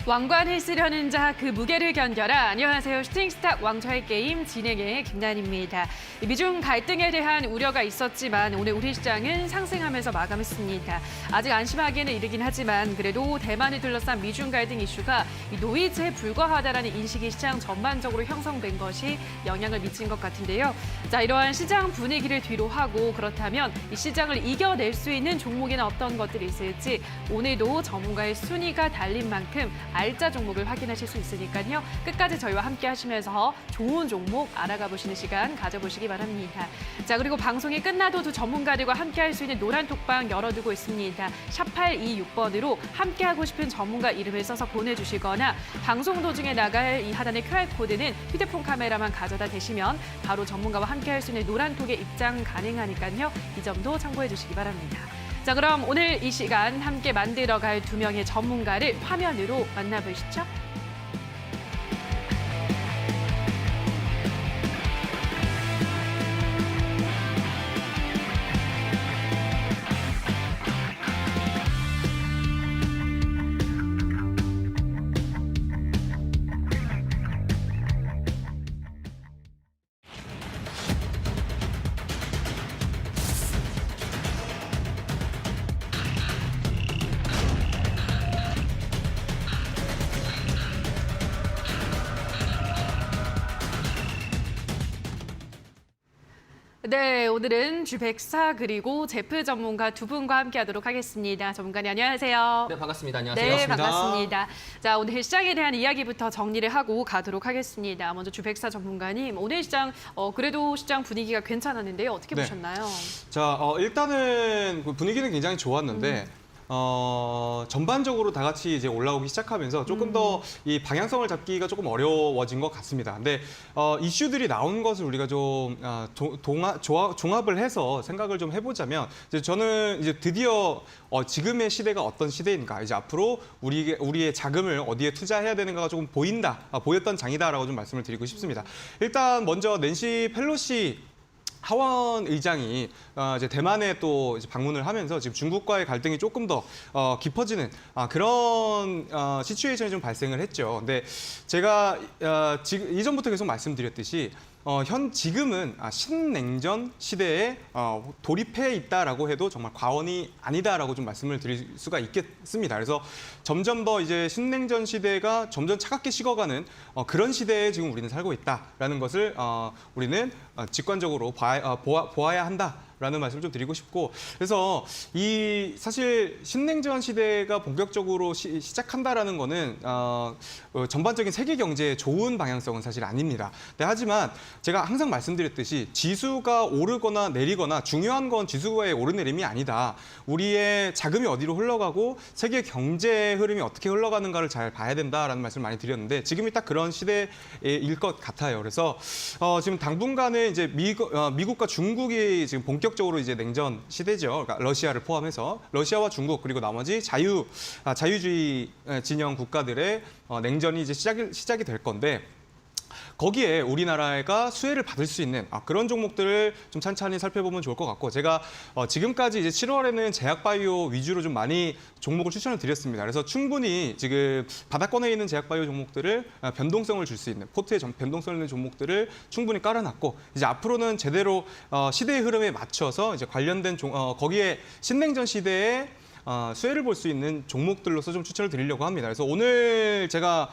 왕관을 쓰려는 자 그 무게를 견뎌라. 안녕하세요. 슈팅스타 왕좌의 게임 진행의 김난입니다. 미중 갈등에 대한 우려가 있었지만 오늘 우리 시장은 상승하면서 마감했습니다. 아직 안심하기에는 이르긴 하지만 그래도 대만을 둘러싼 미중 갈등 이슈가 노이즈에 불과하다라는 인식이 시장 전반적으로 형성된 것이 영향을 미친 것 같은데요. 자, 이러한 시장 분위기를 뒤로 하고 그렇다면 이 시장을 이겨낼 수 있는 종목에는 어떤 것들이 있을지 오늘도 전문가의 순위가 달린 만큼 알짜 종목을 확인하실 수 있으니까요. 끝까지 저희와 함께 하시면서 좋은 종목 알아가 보시는 시간 가져보시기 바랍니다. 자, 그리고 방송이 끝나도 두 전문가들과 함께 할 수 있는 노란 톡방 열어두고 있습니다. 샵 826번으로 함께 하고 싶은 전문가 이름을 써서 보내주시거나 방송 도중에 나갈 이 하단의 QR코드는 휴대폰 카메라만 가져다 대시면 바로 전문가와 함께 할 수 있는 노란 톡에 입장 가능하니까요. 이 점도 참고해 주시기 바랍니다. 자, 그럼 오늘 이 시간 함께 만들어갈 두 명의 전문가를 화면으로 만나보시죠. 네, 오늘은 주백사 그리고 제프 전문가 두 분과 함께하도록 하겠습니다. 전문가님 안녕하세요. 네, 반갑습니다. 안녕하세요. 네, 반갑습니다. 자, 오늘 시장에 대한 이야기부터 정리를 하고 가도록 하겠습니다. 먼저 주백사 전문가님, 오늘 시장 그래도 시장 분위기가 괜찮았는데요. 어떻게 보셨나요? 자, 일단은 그 분위기는 굉장히 좋았는데 전반적으로 다 같이 이제 올라오기 시작하면서 조금 더 이 방향성을 잡기가 조금 어려워진 것 같습니다. 근데 이슈들이 나온 것을 우리가 좀 종합을 해서 생각을 좀 해보자면 이제 저는 이제 드디어 지금의 시대가 어떤 시대인가, 이제 앞으로 우리의 자금을 어디에 투자해야 되는가가 조금 보였던 장이다라고 좀 말씀을 드리고 싶습니다. 일단 먼저 낸시 펠로시 하원 의장이 이제 대만에 또 이제 방문을 하면서 지금 중국과의 갈등이 조금 더 깊어지는 그런 시츄에이션이 좀 발생을 했죠. 근데 제가 지금 이전부터 계속 말씀드렸듯이 지금은 신냉전 시대에 돌입해 있다라고 해도 정말 과언이 아니다라고 좀 말씀을 드릴 수가 있겠습니다. 그래서 점점 더 이제 신냉전 시대가 점점 차갑게 식어가는 그런 시대에 지금 우리는 살고 있다라는 것을 우리는 직관적으로 보아야 한다. 라는 말씀을 좀 드리고 싶고, 그래서 이 사실 신냉전 시대가 본격적으로 시작한다라는 거는 전반적인 세계 경제에 좋은 방향성은 사실 아닙니다. 네, 하지만 제가 항상 말씀드렸듯이 지수가 오르거나 내리거나 중요한 건 지수의 오르내림이 아니다. 우리의 자금이 어디로 흘러가고 세계 경제 흐름이 어떻게 흘러가는가를 잘 봐야 된다라는 말씀을 많이 드렸는데 지금이 딱 그런 시대일 것 같아요. 그래서 지금 당분간은 이제 미국과 중국이 지금 본격적으로 이제 냉전 시대죠. 그러니까 러시아를 포함해서 러시아와 중국 그리고 나머지 자유주의 진영 국가들의 냉전이 이제 시작이 될 건데, 거기에 우리나라가 수혜를 받을 수 있는 그런 종목들을 좀 찬찬히 살펴보면 좋을 것 같고, 제가 지금까지 이제 7월에는 제약바이오 위주로 좀 많이 종목을 추천을 드렸습니다. 그래서 충분히 지금 바닥권에 있는 제약바이오 종목들을 변동성을 줄 수 있는, 포트에 변동성 있는 종목들을 충분히 깔아놨고, 이제 앞으로는 제대로 시대의 흐름에 맞춰서 이제 관련된 거기에 신냉전 시대에 수혜를 볼 수 있는 종목들로서 좀 추천을 드리려고 합니다. 그래서 오늘 제가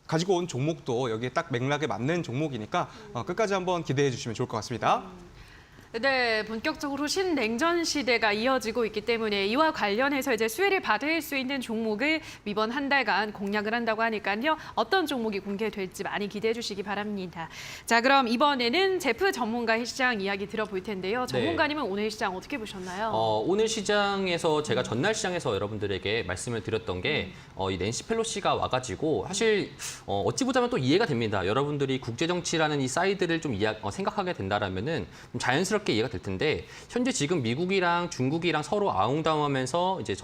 가지고 온 종목도 여기에 딱 맥락에 맞는 종목이니까 끝까지 한번 기대해 주시면 좋을 것 같습니다. 네, 본격적으로 신냉전 시대가 이어지고 있기 때문에 이와 관련해서 이제 수혜를 받을 수 있는 종목을 이번 한 달간 공략을 한다고 하니까요. 어떤 종목이 공개될지 많이 기대해 주시기 바랍니다. 자, 그럼 이번에는 제프 전문가의 시장 이야기 들어볼 텐데요. 전문가님은 오늘 시장 어떻게 보셨나요? 오늘 시장에서 제가 전날 시장에서 여러분들에게 말씀을 드렸던 게 이 낸시 펠로시가 와가지고 사실 어찌 보자면 또 이해가 됩니다. 여러분들이 국제정치라는 이 사이드를 좀 생각하게 된다라면은 좀 자연스럽게 이해가 될 텐데, 현재 지금 미국이랑 중국이랑 서로 아웅다웅하면서 이제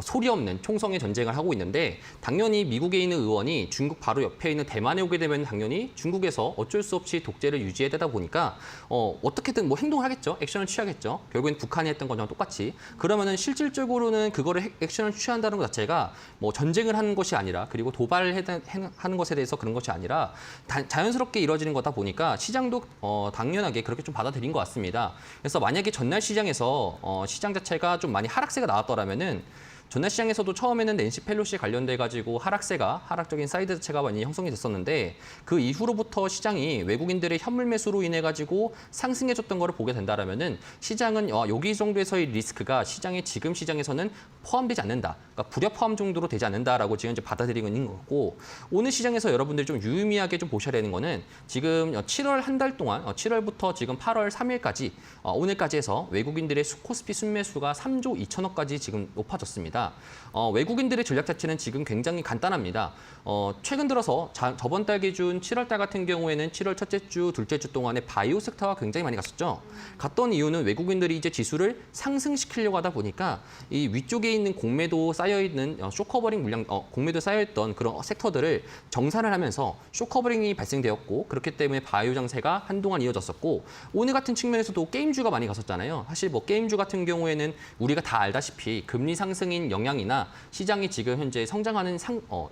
소리 없는 총성의 전쟁을 하고 있는데 당연히 미국에 있는 의원이 중국 바로 옆에 있는 대만에 오게 되면 당연히 중국에서 어쩔 수 없이 독재를 유지해야 되다 보니까 어떻게든 뭐 행동을 하겠죠. 액션을 취하겠죠. 결국엔 북한이 했던 거랑 똑같이. 그러면은 실질적으로는 그거를 액션을 취한다는 것 자체가 뭐 전쟁을 하는 것이 아니라 그리고 도발을 하는 것에 대해서 그런 것이 아니라 자연스럽게 이루어지는 거다 보니까 시장도 당연하게 그렇게 좀 받아들인 것 같습니다. 그래서 만약에 전날 시장에서 시장 자체가 좀 많이 하락세가 나왔더라면은 전날 시장에서도 처음에는 낸시 펠로시 관련돼 가지고 하락적인 사이드 자체가 많이 형성이 됐었는데 그 이후로부터 시장이 외국인들의 현물 매수로 인해 가지고 상승해줬던 거를 보게 된다라면은 시장은 여기 정도에서의 리스크가 시장의 지금 시장에서는 포함되지 않는다. 그러니까 불협포함 정도로 되지 않는다라고 지금 이제 받아들이고 있는 거고 오늘 시장에서 여러분들이 좀 유의미하게 좀 보셔야 되는 거는 지금 7월 한 달 동안 7월부터 지금 8월 3일까지 오늘까지 해서 외국인들의 코스피 순매수가 3조 2천억까지 지금 높아졌습니다. 외국인들의 전략 자체는 지금 굉장히 간단합니다. 최근 들어서 저번 달 기준 7월 달 같은 경우에는 7월 첫째 주, 둘째 주 동안에 바이오 섹터가 굉장히 많이 갔었죠. 갔던 이유는 외국인들이 이제 지수를 상승시키려고 하다 보니까 이 위쪽에 있는 공매도 쌓여있는 쇼커버링 물량, 공매도 쌓여있던 그런 섹터들을 정산을 하면서 쇼커버링이 발생되었고 그렇기 때문에 바이오 장세가 한동안 이어졌었고 오늘 같은 측면에서도 게임주가 많이 갔었잖아요. 사실 뭐 게임주 같은 경우에는 우리가 다 알다시피 금리 상승인 영향이나 시장이 지금 현재 성장하는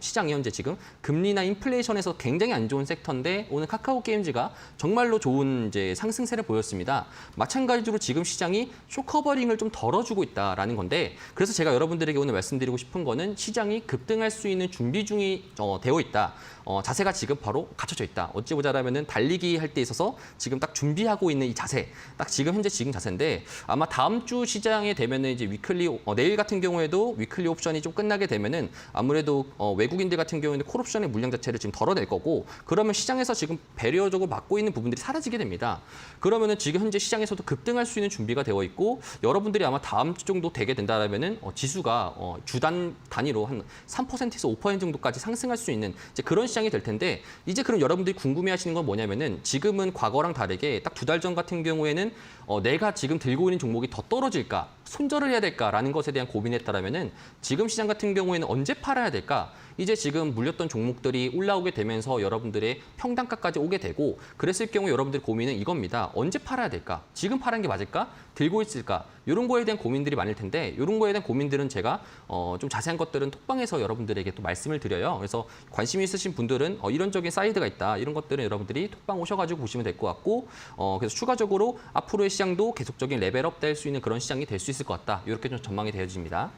시장이 현재 지금 금리나 인플레이션에서 굉장히 안 좋은 섹터인데 오늘 카카오 게임즈가 정말로 좋은 이제 상승세를 보였습니다. 마찬가지로 지금 시장이 쇼커버링을 좀 덜어주고 있다라는 건데 그래서 제가 여러분들에게 오늘 말씀드리고 싶은 거는 시장이 급등할 수 있는 준비 중이 되어 있다. 자세가 지금 바로 갖춰져 있다. 어찌 보자라면은 달리기 할 때 있어서 지금 딱 준비하고 있는 이 자세, 딱 지금 현재 지금 자세인데 아마 다음 주 시장에 되면은 이제 위클리 내일 같은 경우에도 위클리 옵션이 좀 끝나게 되면은 아무래도 외국인들 같은 경우에는 콜옵션의 물량 자체를 지금 덜어낼 거고 그러면 시장에서 지금 배려적으로 막고 있는 부분들이 사라지게 됩니다. 그러면은 지금 현재 시장에서도 급등할 수 있는 준비가 되어 있고 여러분들이 아마 다음 주 정도 되게 된다라면은 지수가 주단 단위로 한 3%에서 5% 정도까지 상승할 수 있는 이제 그런 시장이 될 텐데 이제 그럼 여러분들이 궁금해하시는 건 뭐냐면은 지금은 과거랑 다르게 딱 2달 전 같은 경우에는 내가 지금 들고 있는 종목이 더 떨어질까 손절을 해야 될까라는 것에 대한 고민에 따르면은 지금 시장 같은 경우에는 언제 팔아야 될까? 이제 지금 물렸던 종목들이 올라오게 되면서 여러분들의 평단가까지 오게 되고 그랬을 경우 여러분들 고민은 이겁니다. 언제 팔아야 될까? 지금 파는 게 맞을까? 들고 있을까? 이런 거에 대한 고민들이 많을 텐데 이런 거에 대한 고민들은 제가 좀 자세한 것들은 톡방에서 여러분들에게 또 말씀을 드려요. 그래서 관심 있으신 분들은 이런적인 사이드가 있다. 이런 것들은 여러분들이 톡방 오셔가지고 보시면 될 것 같고 그래서 추가적으로 앞으로의 시장도 계속적인 레벨업 될 수 있는 그런 시장이 될 수 있을 것 같다. 이렇게 좀 전망이 되어집니다.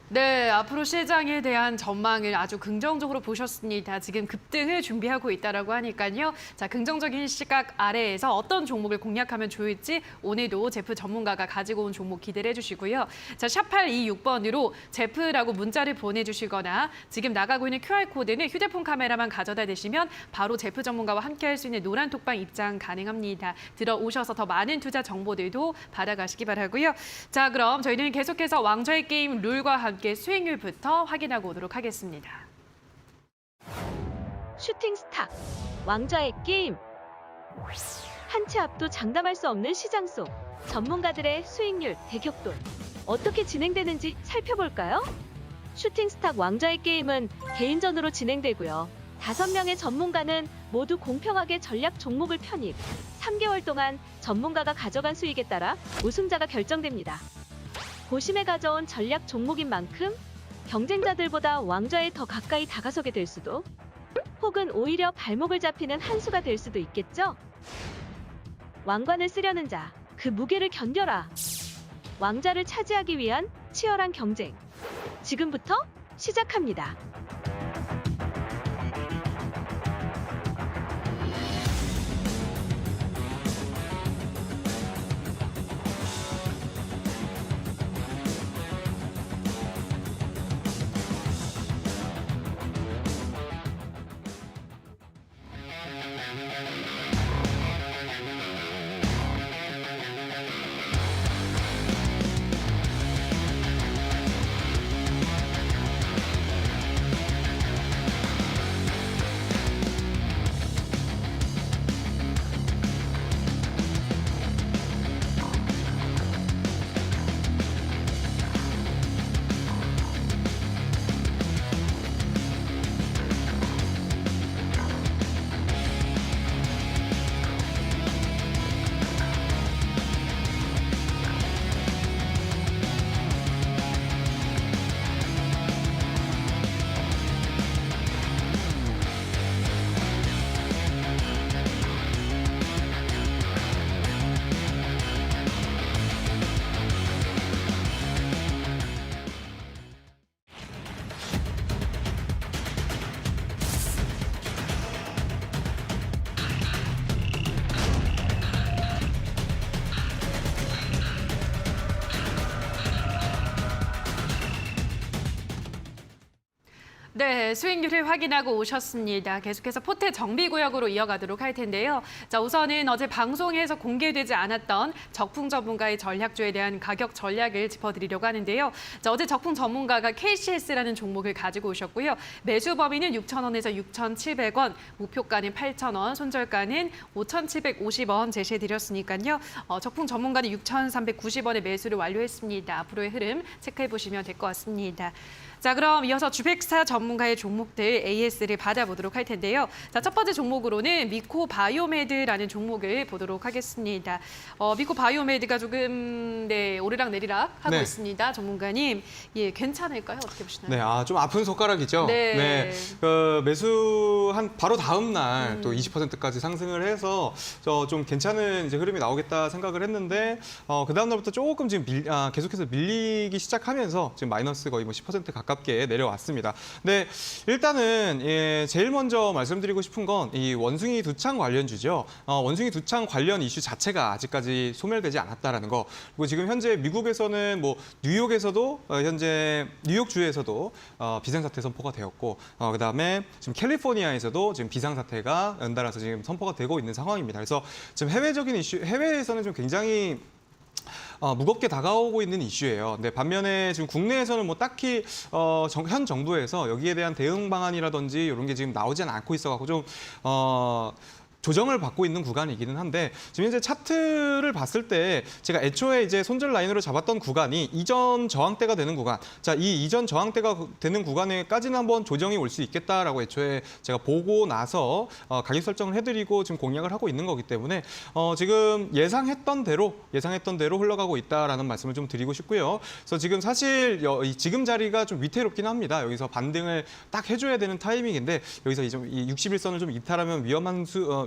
네, 앞으로 시장에 대한 전망을 아주 긍정적으로 보셨습니다. 지금 급등을 준비하고 있다라고 하니까요. 자, 긍정적인 시각 아래에서 어떤 종목을 공략하면 좋을지 오늘도 제프 전문가가 가지고 온 종목 기대를 해주시고요. 자, 샵 826번으로 제프라고 문자를 보내주시거나 지금 나가고 있는 QR코드는 휴대폰 카메라만 가져다 대시면 바로 제프 전문가와 함께할 수 있는 노란 톡방 입장 가능합니다. 들어오셔서 더 많은 투자 정보들도 받아가시기 바라고요. 자, 그럼 저희는 계속해서 왕좌의 게임 룰과 함께 수익률부터 확인하고 오도록 하겠습니다. 슈팅 스타, 왕좌의 게임. 한 치 앞도 장담할 수 없는 시장 속 전문가들의 수익률 대격돌. 어떻게 진행되는지 살펴볼까요? 슈팅 스타 왕좌의 게임은 개인전으로 진행되고요. 5명의 전문가는 모두 공평하게 전략 종목을 편입. 3개월 동안 전문가가 가져간 수익에 따라 우승자가 결정됩니다. 고심에 가져온 전략 종목인 만큼 경쟁자들보다 왕좌에 더 가까이 다가서게 될 수도 혹은 오히려 발목을 잡히는 한 수가 될 수도 있겠죠? 왕관을 쓰려는 자, 그 무게를 견뎌라. 왕좌를 차지하기 위한 치열한 경쟁. 지금부터 시작합니다. 네, 수익률을 확인하고 오셨습니다. 계속해서 포트 정비구역으로 이어가도록 할 텐데요. 자, 우선은 어제 방송에서 공개되지 않았던 적풍 전문가의 전략주에 대한 가격 전략을 짚어드리려고 하는데요. 자, 어제 적풍 전문가가 KCS라는 종목을 가지고 오셨고요. 매수 범위는 6,000원에서 6,700원, 목표가는 8,000원, 손절가는 5,750원 제시해드렸으니까요. 적풍 전문가는 6,390원에 매수를 완료했습니다. 앞으로의 흐름 체크해보시면 될 것 같습니다. 자, 그럼 이어서 주백사 전문가의 종목들 AS를 받아보도록 할 텐데요. 자, 첫 번째 종목으로는 미코 바이오메드라는 종목을 보도록 하겠습니다. 미코 바이오메드가 조금 오르락 내리락 하고 네. 있습니다. 전문가님, 예, 괜찮을까요? 어떻게 보시나요? 네, 좀 아픈 손가락이죠. 네. 매수한 바로 다음 날 또 20%까지 상승을 해서 좀 괜찮은 이제 흐름이 나오겠다 생각을 했는데 그 다음 날부터 조금 지금 계속해서 밀리기 시작하면서 지금 마이너스 거의 뭐 10% 가깝게 내려왔습니다. 근데 일단은 제일 먼저 말씀드리고 싶은 건 이 원숭이 두창 관련주죠. 원숭이 두창 관련 이슈 자체가 아직까지 소멸되지 않았다라는 거. 그리고 지금 현재 미국에서는 뭐 뉴욕에서도 현재 뉴욕주에서도 비상사태 선포가 되었고 그다음에 지금 캘리포니아에서도 지금 비상사태가 연달아서 지금 선포가 되고 있는 상황입니다. 그래서 지금 해외적인 이슈, 해외에서는 좀 굉장히 무겁게 다가오고 있는 이슈예요. 근데 반면에 지금 국내에서는 뭐 딱히 현 정부에서 여기에 대한 대응 방안이라든지 이런 게 지금 나오지는 않고 있어가지고 좀 조정을 받고 있는 구간이기는 한데 지금 현재 차트를 봤을 때 제가 애초에 이제 손절 라인으로 잡았던 구간이 이전 저항대가 되는 구간. 자, 이 이전 저항대가 되는 구간에까지는 한번 조정이 올 수 있겠다라고 애초에 제가 보고 나서 가격 설정을 해드리고 지금 공략을 하고 있는 거기 때문에 지금 예상했던 대로 흘러가고 있다라는 말씀을 좀 드리고 싶고요. 그래서 지금 사실 지금 자리가 좀 위태롭긴 합니다. 여기서 반등을 딱 해줘야 되는 타이밍인데 여기서 이 61선을 좀 이탈하면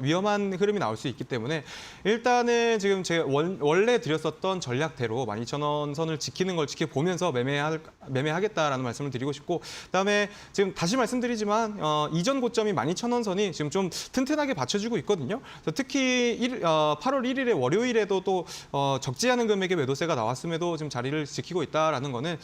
위험한 흐름이 나올 수 있기 때문에 일단은 지금 제가 원래 드렸었던 전략대로 12,000원 선을 지키는 걸 지켜보면서 매매하겠다라는 말씀을 드리고 싶고 그다음에 지금 다시 말씀드리지만 이전 고점이 12,000원 선이 지금 좀 튼튼하게 받쳐주고 있거든요. 그래서 특히 8월 1일에 월요일에도 또 적지 않은 금액의 매도세가 나왔음에도 지금 자리를 지키고 있다라는 거는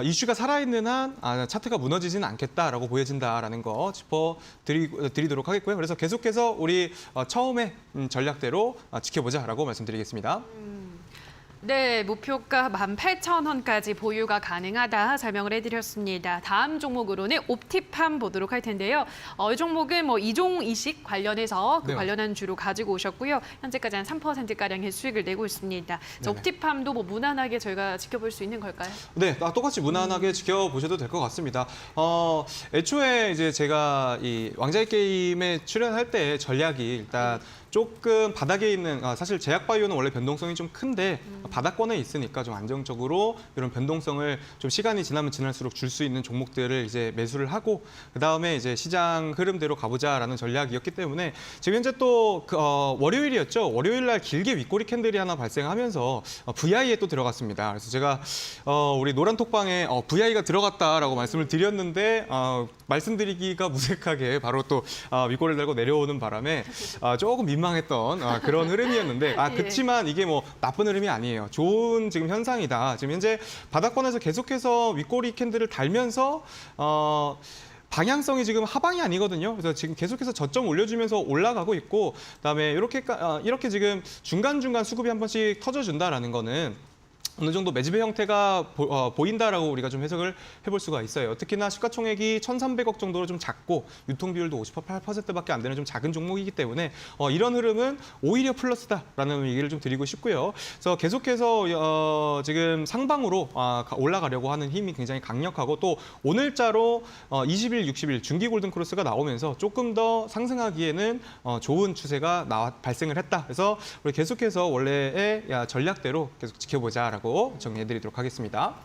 이슈가 살아있는 한 차트가 무너지지는 않겠다라고 보여진다라는 거 짚어드리도록 하겠고요. 그래서 계속해서 우리 처음에 전략대로 지켜보자라고 말씀드리겠습니다. 네, 목표가 18,000원까지 보유가 가능하다 설명을 해드렸습니다. 다음 종목으로는 옵티팜 보도록 할 텐데요. 이 종목은 뭐 이종 이식 관련해서 그 네. 관련한 주로 가지고 오셨고요. 현재까지 한 3%가량의 수익을 내고 있습니다. 자, 옵티팜도 뭐 무난하게 저희가 지켜볼 수 있는 걸까요? 네, 똑같이 무난하게 지켜보셔도 될 것 같습니다. 애초에 이제 제가 이 왕자의 게임에 출연할 때 전략이 일단 조금 바닥에 있는 사실 제약바이오는 원래 변동성이 좀 큰데 바닥권에 있으니까 좀 안정적으로 이런 변동성을 좀 시간이 지나면 지날수록 줄 수 있는 종목들을 이제 매수를 하고 그다음에 이제 시장 흐름대로 가보자라는 전략이었기 때문에 지금 현재 또 월요일이었죠. 월요일 날 길게 윗꼬리 캔들이 하나 발생하면서 VI에 또 들어갔습니다. 그래서 제가 우리 노란 톡방에 VI가 들어갔다라고 말씀을 드렸는데 말씀드리기가 무색하게 바로 또 윗꼬리를 달고 내려오는 바람에 조금 민망했던 그런 흐름이었는데 그렇지만 이게 뭐 나쁜 흐름이 아니에요. 좋은 지금 현상이다. 지금 현재 바닥권에서 계속해서 윗꼬리 캔들을 달면서 방향성이 지금 하방이 아니거든요. 그래서 지금 계속해서 저점 올려주면서 올라가고 있고 그다음에 이렇게 지금 중간중간 수급이 한 번씩 터져준다라는 거는 어느 정도 매집의 형태가 보인다라고 우리가 좀 해석을 해볼 수가 있어요. 특히나 시가총액이 1,300억 정도로 좀 작고 유통 비율도 58%밖에 안 되는 좀 작은 종목이기 때문에 이런 흐름은 오히려 플러스다라는 얘기를 좀 드리고 싶고요. 그래서 계속해서 지금 상방으로 올라가려고 하는 힘이 굉장히 강력하고 또 오늘자로 20일, 60일 중기 골든 크로스가 나오면서 조금 더 상승하기에는 좋은 추세가 발생을 했다. 그래서 우리 계속해서 원래의 전략대로 계속 지켜보자라고 정리해드리도록 하겠습니다.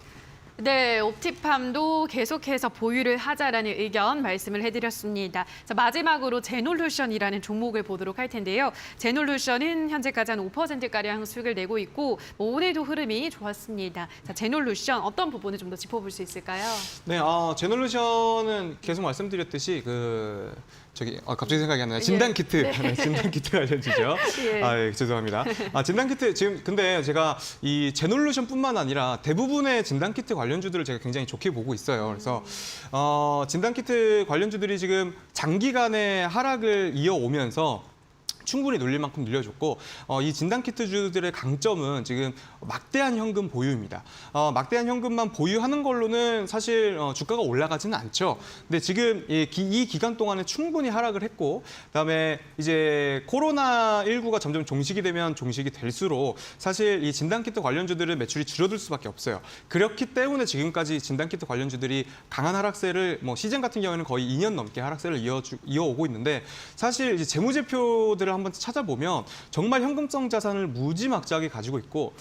네, 옵티팜도 계속해서 보유를 하자라는 의견 말씀을 해드렸습니다. 자, 마지막으로 제놀루션이라는 종목을 보도록 할 텐데요. 제놀루션은 현재까지 한 5%가량 수익을 내고 있고 오늘도 흐름이 좋았습니다. 자, 제놀루션 어떤 부분을 좀 더 짚어볼 수 있을까요? 네, 제놀루션은 계속 말씀드렸듯이 갑자기 생각이 안 나요. 진단 키트, 네, 진단 키트 관련주죠. 예. 예, 죄송합니다. 진단 키트 지금 근데 제가 이 제놀루션뿐만 아니라 대부분의 진단 키트 관련주들을 제가 굉장히 좋게 보고 있어요. 그래서 진단 키트 관련주들이 지금 장기간의 하락을 이어오면서 충분히 눌릴 만큼 눌려줬고 이 진단키트주들의 강점은 지금 막대한 현금 보유입니다. 막대한 현금만 보유하는 걸로는 사실 주가가 올라가지는 않죠. 근데 지금 이 기간 동안에 충분히 하락을 했고 그다음에 이제 코로나19가 점점 종식이 되면 종식이 될수록 사실 이 진단키트 관련주들의 매출이 줄어들 수밖에 없어요. 그렇기 때문에 지금까지 진단키트 관련주들이 강한 하락세를 시젠 같은 경우에는 거의 2년 넘게 하락세를 이어오고 있는데 사실 이제 재무제표들을 한번 찾아보면 정말 현금성 자산을 무지막지하게 가지고 있고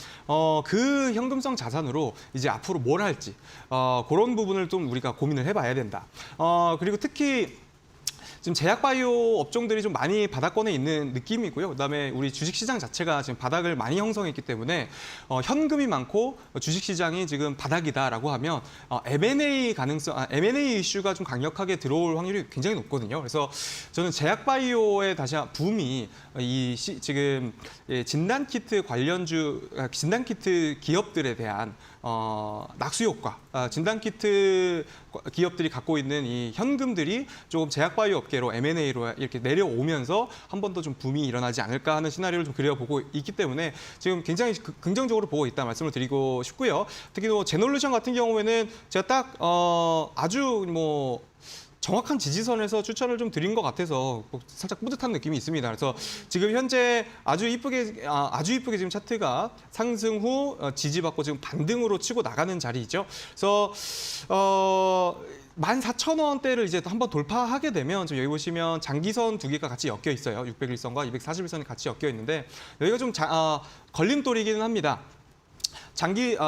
그 현금성 자산으로 이제 앞으로 뭘 할지 그런 부분을 좀 우리가 고민을 해봐야 된다. 그리고 특히 지금 제약바이오 업종들이 좀 많이 바닥권에 있는 느낌이고요. 그다음에 우리 주식시장 자체가 지금 바닥을 많이 형성했기 때문에 현금이 많고 주식시장이 지금 바닥이다라고 하면 M&A M&A 이슈가 좀 강력하게 들어올 확률이 굉장히 높거든요. 그래서 저는 제약바이오의 다시 붐이 지금 진단키트 관련주, 진단키트 기업들에 대한 낙수 효과, 진단키트 기업들이 갖고 있는 이 현금들이 조금 제약바이오 업계로 M&A로 이렇게 내려오면서 한 번 더 좀 붐이 일어나지 않을까 하는 시나리오를 좀 그려보고 있기 때문에 지금 굉장히 긍정적으로 보고 있다 말씀을 드리고 싶고요. 특히 또 제놀루션 같은 경우에는 제가 딱 아주 정확한 지지선에서 추천을 좀 드린 것 같아서 살짝 뿌듯한 느낌이 있습니다. 그래서 지금 현재 아주 이쁘게 지금 차트가 상승 후 지지받고 지금 반등으로 치고 나가는 자리이죠. 그래서 14,000원대를 이제 한번 돌파하게 되면 지금 여기 보시면 장기선 두 개가 같이 엮여 있어요. 601선과 241선이 같이 엮여 있는데 여기가 좀 걸림돌이기는 합니다.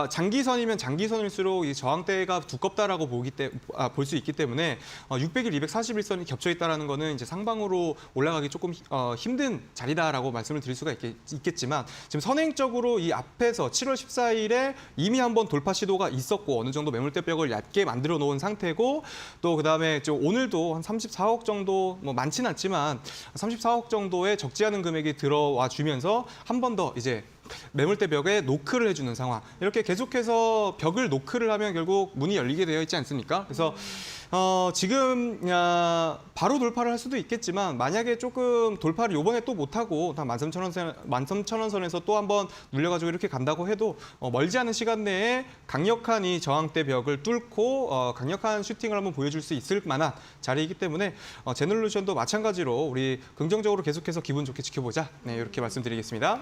장기선이면 장기선일수록 이 저항대가 두껍다라고 볼 수 있기 때문에 600일, 241선이 겹쳐 있다라는 거는 이제 상방으로 올라가기 조금 힘든 자리다라고 말씀을 드릴 수가 있겠지만 지금 선행적으로 이 앞에서 7월 14일에 이미 한번 돌파 시도가 있었고 어느 정도 매물대벽을 얇게 만들어 놓은 상태고 또 그다음에 오늘도 한 34억 정도 많지는 않지만 34억 정도의 적지 않은 금액이 들어와 주면서 한 번 더 이제 매물대 벽에 노크를 해주는 상황. 이렇게 계속해서 벽을 노크를 하면 결국 문이 열리게 되어 있지 않습니까? 그래서 지금 바로 돌파를 할 수도 있겠지만 만약에 조금 돌파를 이번에 또 못하고 다 13,000원 선에서 또 한번 눌려가지고 이렇게 간다고 해도 멀지 않은 시간 내에 강력한 이 저항대 벽을 뚫고 강력한 슈팅을 한번 보여줄 수 있을 만한 자리이기 때문에 제놀루션도 마찬가지로 우리 긍정적으로 계속해서 기분 좋게 지켜보자. 네, 이렇게 말씀드리겠습니다.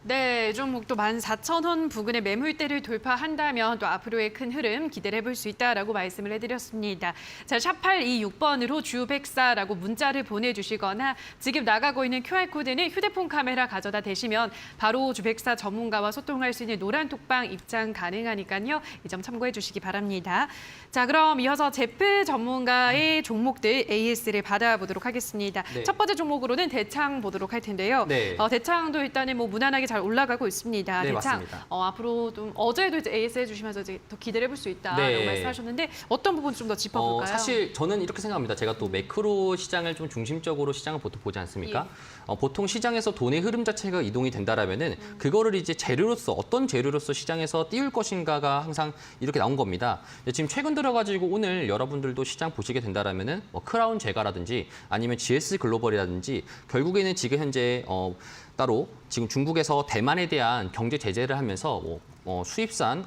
네, 종목도 14,000원 부근의 매물대를 돌파한다면 또 앞으로의 큰 흐름 기대를 해볼 수 있다라고 말씀을 해드렸습니다. 자, 샵826번으로 주백사라고 문자를 보내주시거나 지금 나가고 있는 QR코드는 휴대폰 카메라 가져다 대시면 바로 주백사 전문가와 소통할 수 있는 노란 톡방 입장 가능하니까요. 이 점 참고해 주시기 바랍니다. 자, 그럼 이어서 제프 전문가의 종목들 AS를 받아보도록 하겠습니다. 네. 첫 번째 종목으로는 대창 보도록 할 텐데요. 네. 대창도 일단은 무난하게 잘 올라가고 있습니다. 네, 대창 맞습니다. 앞으로 좀 어제도 이제 AS 해주시면서 이제 더 기대를 해볼 수 있다라고 네. 말씀하셨는데 어떤 부분 좀 더 짚어볼까요? 사실 저는 이렇게 생각합니다. 제가 또 매크로 시장을 좀 중심적으로 시장을 보통 보지 않습니까? 보통 시장에서 돈의 흐름 자체가 이동이 된다라면은 그거를 이제 재료로서 어떤 재료로서 시장에서 띄울 것인가가 항상 이렇게 나온 겁니다. 지금 최근 들어가지고 오늘 여러분들도 시장 보시게 된다라면은 크라운 제가라든지 아니면 GS 글로벌이라든지 결국에는 지금 현재 따로 지금 중국에서 대만에 대한 경제 제재를 하면서 수입산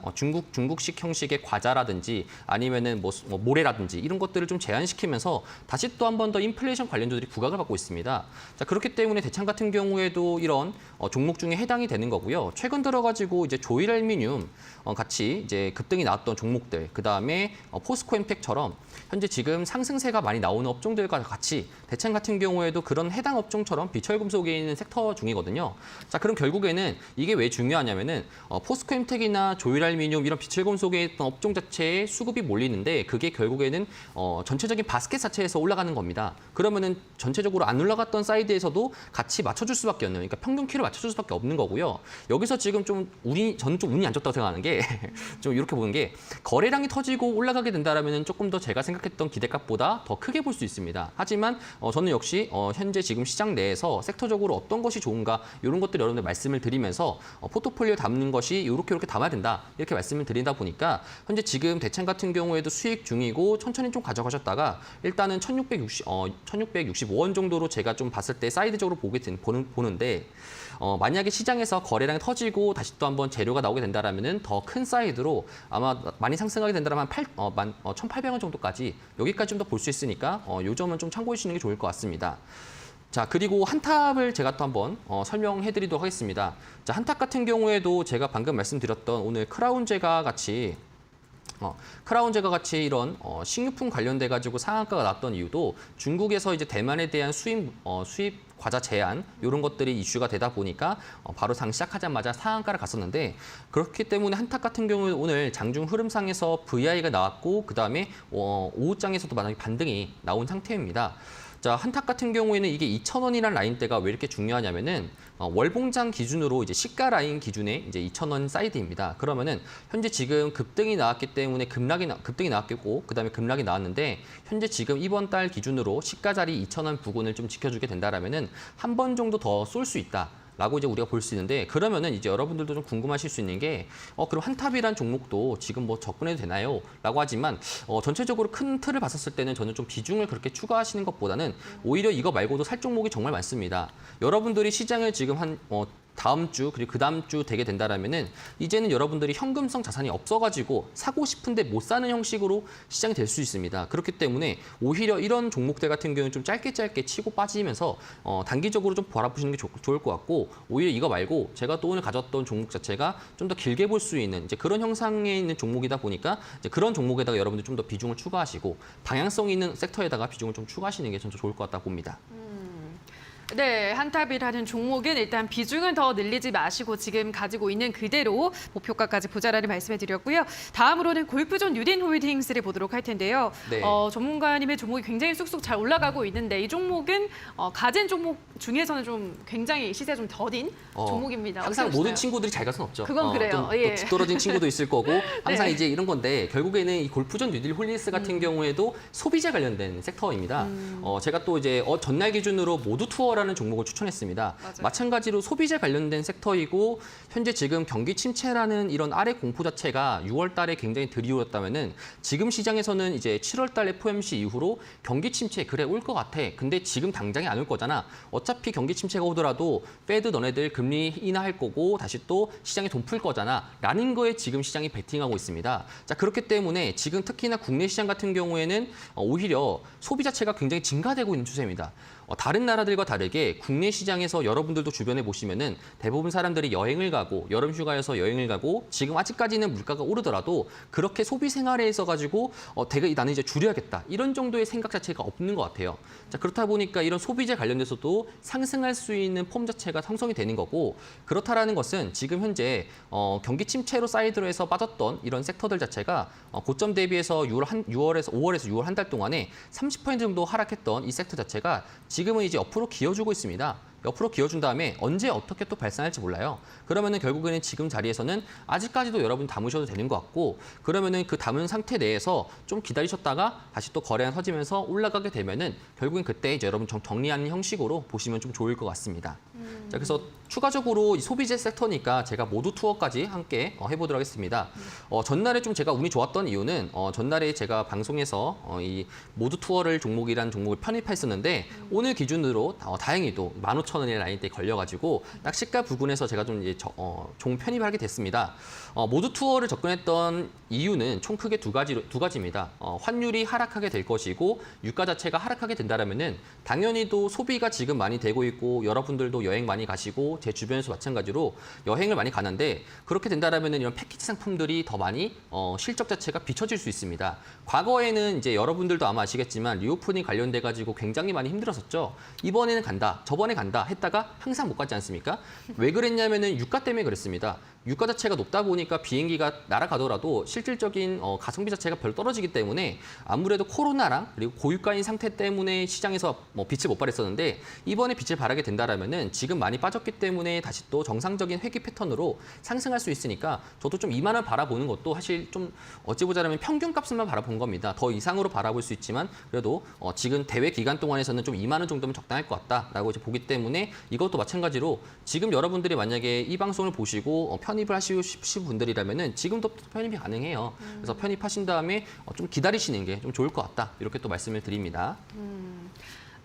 중국식 형식의 과자라든지 아니면은 모래라든지 이런 것들을 좀 제한시키면서 다시 또 한 번 더 인플레이션 관련주들이 부각을 받고 있습니다. 자, 그렇기 때문에 대창 같은 경우에도 이런 종목 중에 해당이 되는 거고요. 최근 들어가지고 이제 조일알미늄 같이 이제 급등이 나왔던 종목들, 그 다음에 포스코엠팩처럼 현재 지금 상승세가 많이 나오는 업종들과 같이 대창 같은 경우에도 그런 해당 업종처럼 비철금속에 있는 섹터 중이거든요. 자, 그럼 결국에는 이게 왜 중요하냐면은 포스코엠팩 펜텍이나 조일알미늄 이런 빛을 금속에 있던 업종 자체에 수급이 몰리는데 그게 결국에는 전체적인 바스켓 자체에서 올라가는 겁니다. 그러면은 전체적으로 안 올라갔던 사이드에서도 같이 맞춰줄 수밖에 없는, 그러니까 평균 키를 맞춰줄 수밖에 없는 거고요. 여기서 지금 저는 좀 운이 안 좋다고 생각하는 게 좀 이렇게 보는 게 거래량이 터지고 올라가게 된다라면은 조금 더 제가 생각했던 기대값보다 더 크게 볼 수 있습니다. 하지만 저는 역시 현재 지금 시장 내에서 섹터적으로 어떤 것이 좋은가 이런 것들 여러분들 말씀을 드리면서 포트폴리오 담는 것이 이렇게 담아야 된다 이렇게 말씀을 드리다 보니까 현재 지금 대창 같은 경우에도 수익 중이고 천천히 좀 가져가셨다가 일단은 1665원 정도로 제가 좀 봤을 때 사이드적으로 보는데 만약에 시장에서 거래량이 터지고 다시 또 한번 재료가 나오게 된다라면은 더 큰 사이드로 아마 많이 상승하게 된다면 1,800원 정도까지 여기까지 좀 더 볼 수 있으니까 요 점은 좀 참고해 주시는 게 좋을 것 같습니다. 자, 그리고 한탑을 제가 또 한번 설명해 드리도록 하겠습니다. 자, 한탑 같은 경우에도 제가 방금 말씀드렸던 오늘 크라운제가 같이 이런 식료품 관련돼 가지고 상한가가 났던 이유도 중국에서 이제 대만에 대한 수입 과자 제한 이런 것들이 이슈가 되다 보니까 바로 장 시작하자마자 상한가를 갔었는데 그렇기 때문에 한탑 같은 경우는 오늘 장중 흐름상에서 VI가 나왔고 그다음에 오후장에서도 만약에 반등이 나온 상태입니다. 자, 한탑 같은 경우에는 이게 2,000원이라는 라인대가 왜 이렇게 중요하냐면은 월봉장 기준으로 이제 시가 라인 기준에 이제 2,000원 사이드입니다. 그러면은 현재 지금 급등이 나왔기 때문에 급등이 나왔겠고 그다음에 급락이 나왔는데 현재 지금 이번 달 기준으로 시가 자리 2,000원 부근을 좀 지켜주게 된다라면은 한 번 정도 더 쏠 수 있다. 라고 이제 우리가 볼 수 있는데 그러면은 이제 여러분들도 좀 궁금하실 수 있는 게 그럼 한탑이란 종목도 지금 뭐 접근해도 되나요? 라고 하지만 전체적으로 큰 틀을 봤었을 때는 저는 좀 비중을 그렇게 추가하시는 것보다는 오히려 이거 말고도 살 종목이 정말 많습니다. 여러분들이 시장을 지금 다음 주 그리고 그 다음 주 되게 된다라면은 이제는 여러분들이 현금성 자산이 없어가지고 사고 싶은데 못 사는 형식으로 시장이 될 수 있습니다. 그렇기 때문에 오히려 이런 종목들 같은 경우는 좀 짧게 치고 빠지면서 단기적으로 좀 바라보시는 게 좋을 것 같고 오히려 이거 말고 제가 또 오늘 가졌던 종목 자체가 좀 더 길게 볼 수 있는 이제 그런 형상에 있는 종목이다 보니까 이제 그런 종목에다가 여러분들 좀 더 비중을 추가하시고 방향성 있는 섹터에다가 비중을 좀 추가하시는 게 전 좋을 것 같다 봅니다. 네, 한탑이라는 종목은 일단 비중은 더 늘리지 마시고 지금 가지고 있는 그대로 목표가까지 보자라는 말씀을 드렸고요. 다음으로는 골프존 뉴딘홀딩스를 보도록 할 텐데요. 네. 전문가님의 종목이 굉장히 쑥쑥 잘 올라가고 있는데 이 종목은 가진 종목 중에서는 좀 굉장히 시세 좀 더딘 종목입니다. 항상 어떻게 모든 보시나요? 친구들이 잘 갈 수는 없죠. 그건 그래요. 좀 예. 또 뒤떨어진 친구도 있을 거고 항상 네. 이제 이런 건데 결국에는 이 골프존 뉴딜홀딩스 같은 경우에도 소비재 관련된 섹터입니다. 제가 또 이제 전날 기준으로 모두 투어라는 종목을 추천했습니다. 맞아요. 마찬가지로 소비재 관련된 섹터이고 현재 지금 경기 침체라는 이런 아래 공포 자체가 6월 달에 굉장히 들이오였다면은 지금 시장에서는 이제 7월 달에 FOMC 이후로 경기 침체 그래 올 것 같아. 근데 지금 당장에 안 올 거잖아. 어차피 경기 침체가 오더라도 페드 너네들 금리 인하할 거고 다시 또 시장에 돈 풀 거잖아. 라는 거에 지금 시장이 베팅하고 있습니다. 자, 그렇기 때문에 지금 특히나 국내 시장 같은 경우에는 오히려 소비 자체가 굉장히 증가되고 있는 추세입니다. 다른 나라들과 다르게 국내 시장에서 여러분들도 주변에 보시면은 대부분 사람들이 여행을 가고 여름 휴가에서 여행을 가고 지금 아직까지는 물가가 오르더라도 그렇게 소비 생활에 있어 가지고 되게 나는 이제 줄여야겠다 이런 정도의 생각 자체가 없는 것 같아요. 자, 그렇다 보니까 이런 소비재 관련돼서도 상승할 수 있는 폼 자체가 형성이 되는 거고 그렇다라는 것은 지금 현재 경기 침체로 사이드로 해서 빠졌던 이런 섹터들 자체가 고점 대비해서 5월에서 6월 한 달 동안에 30% 정도 하락했던 이 섹터 자체가 지금은 이제 옆으로 기어주고 있습니다. 옆으로 기어준 다음에 언제 어떻게 또 발산할지 몰라요. 그러면은 결국에는 지금 자리에서는 아직까지도 여러분 담으셔도 되는 것 같고 그러면은 그 담은 상태 내에서 좀 기다리셨다가 다시 또 거래량 터지면서 올라가게 되면은 결국엔 그때 이제 여러분 정리하는 형식으로 보시면 좀 좋을 것 같습니다. 자, 그래서 추가적으로 이 소비재 섹터니까 제가 모두 투어까지 함께 해보도록 하겠습니다. 전날에 좀 제가 운이 좋았던 이유는 전날에 제가 방송에서 이 모두 투어를 종목이라는 종목을 편입했었는데 오늘 기준으로 다행히도 15,000원의 라인대에 걸려가지고 딱 시가 부근에서 제가 좀 이제 종 편입을 하게 됐습니다. 모두 투어를 접근했던 이유는 총 크게 두 가지입니다. 환율이 하락하게 될 것이고 유가 자체가 하락하게 된다라면은 당연히도 소비가 지금 많이 되고 있고 여러분들도 여행 많이 가시고 제 주변에서 마찬가지로 여행을 많이 가는데 그렇게 된다라면은 이런 패키지 상품들이 더 많이 실적 자체가 비춰질 수 있습니다. 과거에는 이제 여러분들도 아마 아시겠지만 리오프닝 관련돼 가지고 굉장히 많이 힘들었었죠. 이번에는 간다, 저번에 간다 했다가 항상 못 가지 않습니까? 왜 그랬냐면은 유가 때문에 그랬습니다. 유가 자체가 높다 보니까 비행기가 날아가더라도 실질적인 가성비 자체가 별로 떨어지기 때문에 아무래도 코로나랑 그리고 고유가인 상태 때문에 시장에서 빛을 못 발했었는데 이번에 빛을 발하게 된다라면은 지금 많이 빠졌기 때문에 다시 또 정상적인 회귀 패턴으로 상승할 수 있으니까 저도 좀 2만 원 바라보는 것도 사실 좀 어찌 보자면 평균값만 바라본 겁니다. 더 이상으로 바라볼 수 있지만 그래도 지금 대회 기간 동안에서는 좀 2만 원 정도면 적당할 것 같다라고 이제 보기 때문에 이것도 마찬가지로 지금 여러분들이 만약에 이 방송을 보시고 편입을 하시고 싶으신 분들이라면은 지금도 편입이 가능해요. 그래서 편입하신 다음에 좀 기다리시는 게 좀 좋을 것 같다. 이렇게 또 말씀을 드립니다.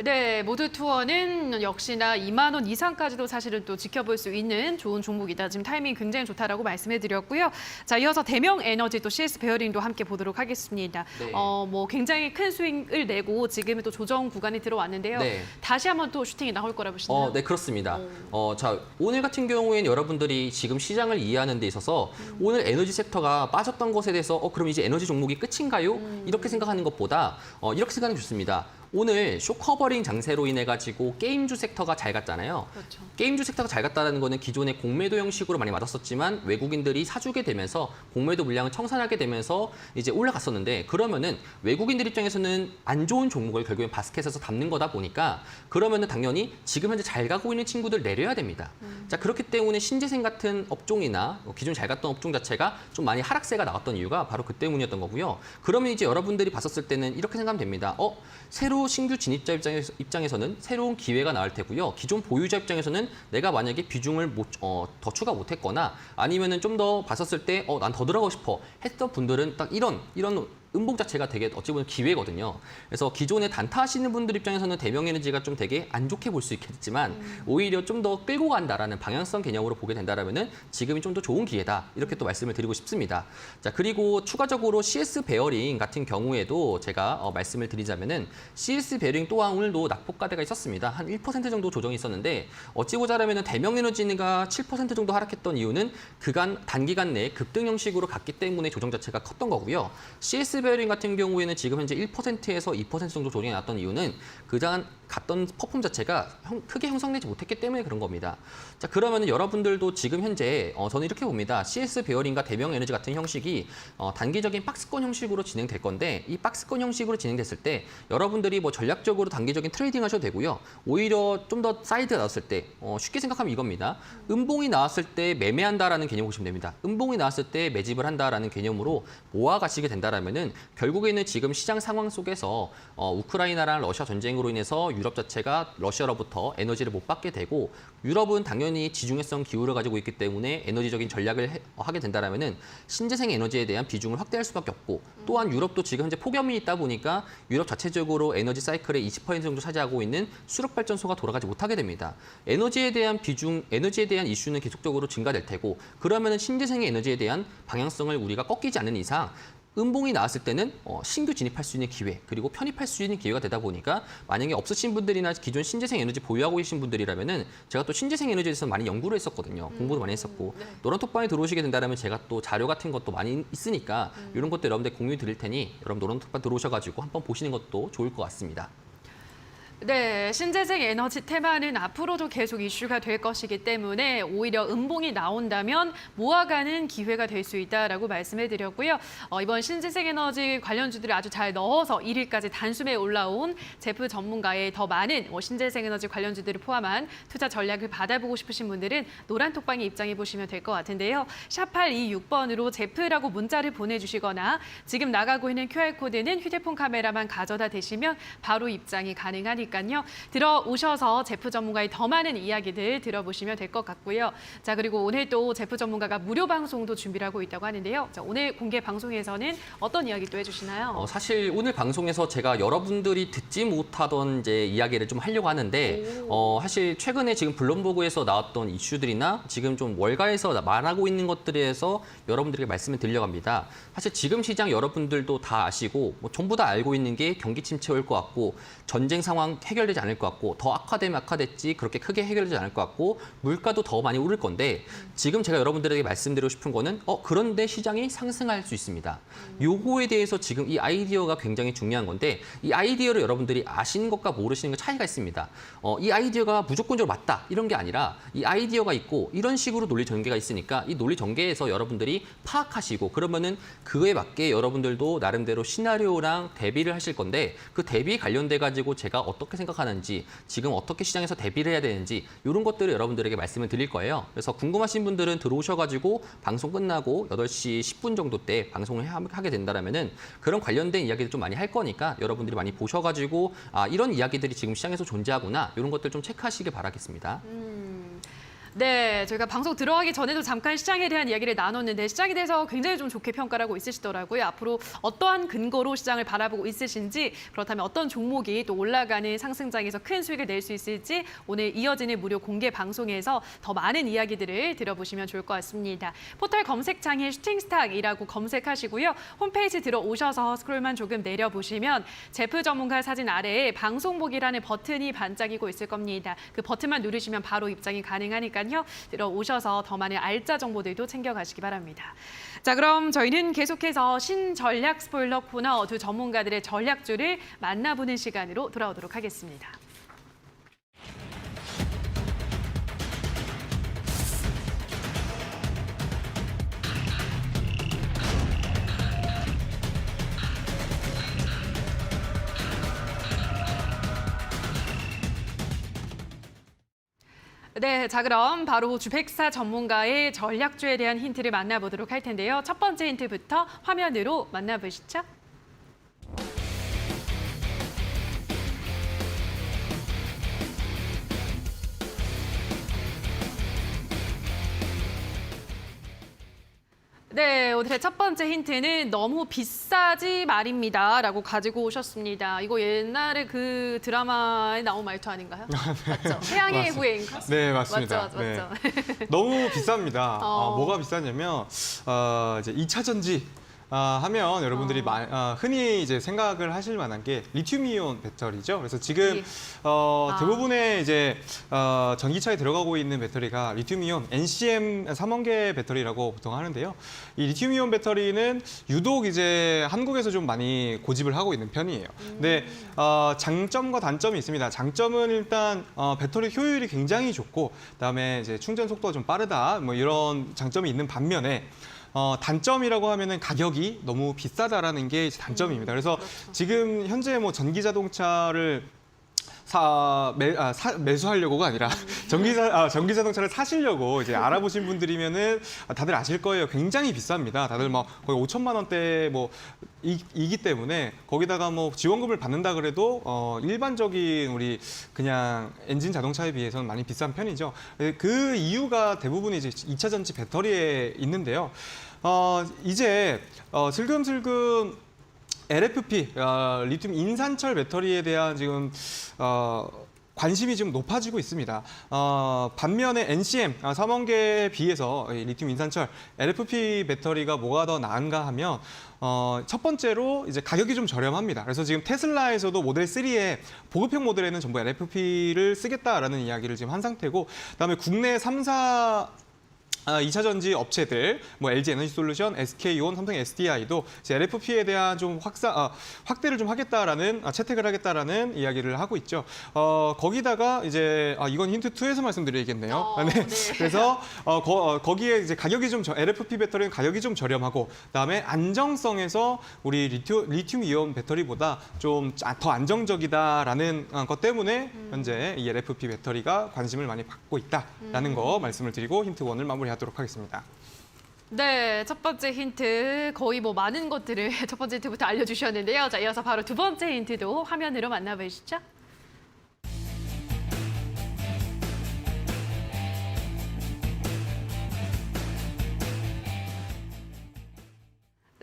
네, 모두 투어는 역시나 2만 원 이상까지도 사실은 또 지켜볼 수 있는 좋은 종목이다. 지금 타이밍 굉장히 좋다라고 말씀해 드렸고요. 자, 이어서 대명 에너지 또 CS 베어링도 함께 보도록 하겠습니다. 네. 뭐 굉장히 큰 스윙을 내고 지금은 또 조정 구간이 들어왔는데요. 네. 다시 한번 또 슈팅이 나올 거라 보시나요? 네, 그렇습니다. 자, 오늘 같은 경우에는 여러분들이 지금 시장을 이해하는 데 있어서 오늘 에너지 섹터가 빠졌던 것에 대해서 그럼 이제 에너지 종목이 끝인가요? 이렇게 생각하는 것보다 이렇게 생각하는 게 좋습니다. 오늘 쇼커버링 장세로 인해 가지고 게임주 섹터가 잘 갔잖아요. 그렇죠. 게임주 섹터가 잘 갔다는 거는 기존의 공매도 형식으로 많이 맞았었지만 외국인들이 사주게 되면서 공매도 물량을 청산하게 되면서 이제 올라갔었는데 그러면은 외국인들 입장에서는 안 좋은 종목을 결국엔 바스켓에서 담는 거다 보니까 그러면은 당연히 지금 현재 잘 가고 있는 친구들 내려야 됩니다. 자, 그렇기 때문에 신재생 같은 업종이나 기존 잘 갔던 업종 자체가 좀 많이 하락세가 나왔던 이유가 바로 그 때문이었던 거고요. 그러면 이제 여러분들이 봤었을 때는 이렇게 생각하면 됩니다. 새로 신규 진입자 입장에서는 새로운 기회가 나올 테고요. 기존 보유자 입장에서는 내가 만약에 비중을 더 추가 못했거나 아니면은 좀 더 봤었을 때 난 더 들어가고 싶어 했던 분들은 딱 이런 음봉 자체가 되게 어찌 보면 기회거든요. 그래서 기존에 단타 하시는 분들 입장에서는 대명에너지가 좀 되게 안 좋게 볼 수 있겠지만 오히려 좀 더 끌고 간다라는 방향성 개념으로 보게 된다라면은 지금이 좀 더 좋은 기회다. 이렇게 또 말씀을 드리고 싶습니다. 자, 그리고 추가적으로 CS 베어링 같은 경우에도 제가 말씀을 드리자면은 CS 베어링 또한 오늘도 낙폭가대가 있었습니다. 한 1% 정도 조정이 있었는데 어찌 보자라면은 대명에너지가 7% 정도 하락했던 이유는 단기간 내에 급등 형식으로 갔기 때문에 조정 자체가 컸던 거고요. CS 베어링 같은 경우에는 지금 현재 1%에서 2% 정도 조정이 났던 이유는 그간 갔던 퍼폼 자체가 크게 형성되지 못했기 때문에 그런 겁니다. 자, 그러면 여러분들도 지금 현재 저는 이렇게 봅니다. CS 베어링과 대명 에너지 같은 형식이 단기적인 박스권 형식으로 진행될 건데 이 박스권 형식으로 진행됐을 때 여러분들이 전략적으로 단기적인 트레이딩 하셔도 되고요. 오히려 좀 더 사이드가 나왔을 때 쉽게 생각하면 이겁니다. 음봉이 나왔을 때 매매한다라는 개념 보시면 됩니다. 음봉이 나왔을 때 매집을 한다라는 개념으로 모아가시게 된다라면은 결국에는 지금 시장 상황 속에서 우크라이나랑 러시아 전쟁으로 인해서 유럽 자체가 러시아로부터 에너지를 못 받게 되고 유럽은 당연히 지중해성 기후를 가지고 있기 때문에 에너지적인 전략을 하게 된다라면은 신재생 에너지에 대한 비중을 확대할 수밖에 없고 또한 유럽도 지금 현재 폭염이 있다 보니까 유럽 자체적으로 에너지 사이클의 20% 정도 차지하고 있는 수력 발전소가 돌아가지 못하게 됩니다. 에너지에 대한 이슈는 계속적으로 증가될 테고 그러면은 신재생 에너지에 대한 방향성을 우리가 꺾이지 않는 이상 음봉이 나왔을 때는 신규 진입할 수 있는 기회 그리고 편입할 수 있는 기회가 되다 보니까 만약에 없으신 분들이나 기존 신재생 에너지 보유하고 계신 분들이라면은 제가 또 신재생 에너지에 대해서 많이 연구를 했었거든요. 공부도 많이 했었고 네. 노란톡방에 들어오시게 된다면 제가 또 자료 같은 것도 많이 있으니까 이런 것도 여러분들 공유 드릴 테니 여러분 노란톡방 들어오셔가지고 한번 보시는 것도 좋을 것 같습니다. 네, 신재생 에너지 테마는 앞으로도 계속 이슈가 될 것이기 때문에 오히려 음봉이 나온다면 모아가는 기회가 될 수 있다라고 말씀해 드렸고요. 이번 신재생 에너지 관련주들을 아주 잘 넣어서 1위까지 단숨에 올라온 제프 전문가의 더 많은 신재생 에너지 관련주들을 포함한 투자 전략을 받아보고 싶으신 분들은 노란톡방에 입장해 보시면 될 것 같은데요. 샵826번으로 제프라고 문자를 보내주시거나 지금 나가고 있는 QR코드는 휴대폰 카메라만 가져다 대시면 바로 입장이 가능하니까요. 들어오셔서 제프 전문가의 더 많은 이야기들 들어보시면 될 것 같고요. 자, 그리고 오늘 또 제프 전문가가 무료 방송도 준비를 하고 있다고 하는데요. 자, 오늘 공개 방송에서는 어떤 이야기 또 해주시나요? 사실 오늘 방송에서 제가 여러분들이 듣지 못하던 이제 이야기를 좀 하려고 하는데 사실 최근에 지금 블룸버그에서 나왔던 이슈들이나 지금 좀 월가에서 말하고 있는 것들에 대해서 여러분들에게 말씀을 드리려고 합니다. 사실 지금 시장 여러분들도 다 아시고 전부 다 알고 있는 게 경기 침체 올 것 같고 전쟁 상황 해결되지 않을 것 같고 더 악화되면 악화됐지 그렇게 크게 해결되지 않을 것 같고 물가도 더 많이 오를 건데 지금 제가 여러분들에게 말씀드리고 싶은 거는 그런데 시장이 상승할 수 있습니다. 요거에 대해서 지금 이 아이디어가 굉장히 중요한 건데 이 아이디어를 여러분들이 아시는 것과 모르시는 것 차이가 있습니다. 이 아이디어가 무조건적으로 맞다 이런 게 아니라 이 아이디어가 있고 이런 식으로 논리 전개가 있으니까 이 논리 전개에서 여러분들이 파악하시고 그러면은 그거에 맞게 여러분들도 나름대로 시나리오랑 대비를 하실 건데 그 대비 관련돼 가지고 제가 어떻게 생각하는지 지금 어떻게 시장에서 대비를 해야 되는지 이런 것들을 여러분들에게 말씀을 드릴 거예요. 그래서 궁금하신 분들은 들어오셔가지고 방송 끝나고 8시 10분 정도 때 방송을 하게 된다면은 그런 관련된 이야기를 좀 많이 할 거니까 여러분들이 많이 보셔가지고 이런 이야기들이 지금 시장에서 존재하구나 이런 것들 좀 체크하시길 바라겠습니다. 네, 저희가 방송 들어가기 전에도 잠깐 시장에 대한 이야기를 나눴는데 시장에 대해서 굉장히 좀 좋게 평가를 하고 있으시더라고요. 앞으로 어떠한 근거로 시장을 바라보고 있으신지 그렇다면 어떤 종목이 또 올라가는 상승장에서 큰 수익을 낼 수 있을지 오늘 이어지는 무료 공개 방송에서 더 많은 이야기들을 들어보시면 좋을 것 같습니다. 포털 검색창에 슈팅스탁이라고 검색하시고요. 홈페이지 들어오셔서 스크롤만 조금 내려보시면 제프 전문가 사진 아래에 방송복이라는 버튼이 반짝이고 있을 겁니다. 그 버튼만 누르시면 바로 입장이 가능하니까요. 들어오셔서 더 많은 알짜 정보들도 챙겨가시기 바랍니다. 자, 그럼 저희는 계속해서 신전략 스포일러 코너 두 전문가들의 전략주를 만나보는 시간으로 돌아오도록 하겠습니다. 네, 자 그럼 바로 주백사 전문가의 전략주에 대한 힌트를 만나보도록 할 텐데요. 첫 번째 힌트부터 화면으로 만나보시죠. 네, 오늘의 첫 번째 힌트는 너무 비싸지 말입니다 라고 가지고 오셨습니다. 이거 옛날에 그 드라마에 나온 말투 아닌가요? 맞죠? 태양의 후예인가? 네, 맞습니다. 맞죠, 맞죠. 너무 비쌉니다. 어. 뭐가 비싸냐면 이제 2차 전지 하면 여러분들이 흔히 이제 생각을 하실 만한 게 리튬이온 배터리죠. 그래서 지금 예. 대부분의 이제 전기차에 들어가고 있는 배터리가 리튬이온 NCM 3원계 배터리라고 보통 하는데요. 이 리튬이온 배터리는 유독 이제 한국에서 좀 많이 고집을 하고 있는 편이에요. 근데 장점과 단점이 있습니다. 장점은 일단 배터리 효율이 굉장히 좋고 그다음에 이제 충전 속도가 좀 빠르다 뭐 이런 장점이 있는 반면에 단점이라고 하면은 가격이 너무 비싸다라는 게 이제 단점입니다. 그래서 지금 현재 뭐 전기 자동차를 매수하려고가 아니라 전기 자동차를 사시려고 이제 알아보신 분들이면은 다들 아실 거예요. 굉장히 비쌉니다. 다들 막 거의 5천만 원대 뭐 이기 때문에 거기다가 뭐 지원금을 받는다 그래도 일반적인 우리 그냥 엔진 자동차에 비해서는 많이 비싼 편이죠. 그 이유가 대부분 이제 2차 전지 배터리에 있는데요. 이제 슬금슬금 LFP, 리튬 인산철 배터리에 대한 지금 관심이 좀 높아지고 있습니다. 반면에 NCM 3원계에 비해서 이 리튬 인산철 LFP 배터리가 뭐가 더 나은가 하면 첫 번째로 이제 가격이 좀 저렴합니다. 그래서 지금 테슬라에서도 모델 3의 보급형 모델에는 전부 LFP를 쓰겠다라는 이야기를 지금 한 상태고, 그다음에 국내 3사 2차 전지 업체들, 뭐 LG 에너지솔루션, SK온, 삼성 SDI도 이제 LFP에 대한 좀 확대를 좀 하겠다라는 채택을 하겠다라는 이야기를 하고 있죠. 거기다가 이제 이건 힌트 2에서 말씀드려야겠네요. 네. 네. 그래서 거기에 이제 가격이 좀 LFP 배터리는 가격이 좀 저렴하고, 그다음에 안정성에서 우리 리튬 이온 배터리보다 좀 더 안정적이다라는 것 때문에 현재 이 LFP 배터리가 관심을 많이 받고 있다라는 거 말씀을 드리고 힌트 1을 마무리하도록 하겠습니다. 네, 첫 번째 힌트 거의 뭐 많은 것들을 첫 번째 힌트부터 알려주셨는데요. 자, 이어서 바로 두 번째 힌트도 화면으로 만나보시죠.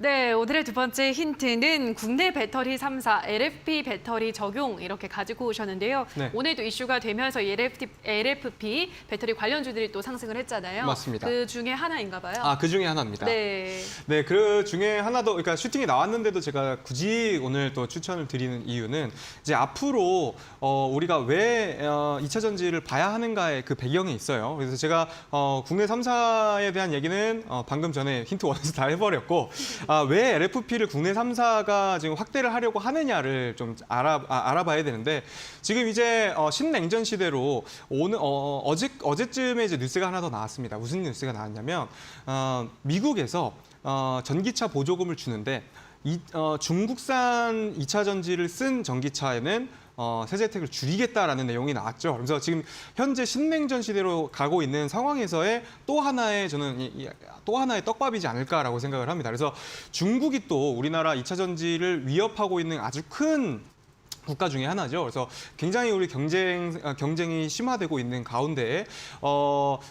네, 오늘의 두 번째 힌트는 국내 배터리 3사 LFP 배터리 적용 이렇게 가지고 오셨는데요. 네. 오늘도 이슈가 되면서 LFP 배터리 관련주들이 또 상승을 했잖아요. 맞습니다. 그 중에 하나인가 봐요. 그 중에 하나입니다. 네. 네, 그 중에 하나도, 그러니까 슈팅이 나왔는데도 제가 굳이 오늘 또 추천을 드리는 이유는 이제 앞으로 우리가 왜 2차 전지를 봐야 하는가의 그 배경이 있어요. 그래서 제가 국내 3사에 대한 얘기는 방금 전에 힌트 원에서 다 해버렸고, 왜 LFP를 국내 3사가 지금 확대를 하려고 하느냐를 좀 알아봐야 되는데, 지금 이제 신냉전 시대로 어제쯤에 이제 뉴스가 하나 더 나왔습니다. 무슨 뉴스가 나왔냐면 미국에서 전기차 보조금을 주는데 중국산 2차 전지를 쓴 전기차에는 세제 혜택을 줄이겠다라는 내용이 나왔죠. 그래서 지금 현재 신냉전 시대로 가고 있는 상황에서의 또 하나의 또 하나의 떡밥이지 않을까라고 생각을 합니다. 그래서 중국이 또 우리나라 2차 전지를 위협하고 있는 아주 큰 국가 중에 하나죠. 그래서 굉장히 우리 경쟁이 심화되고 있는 가운데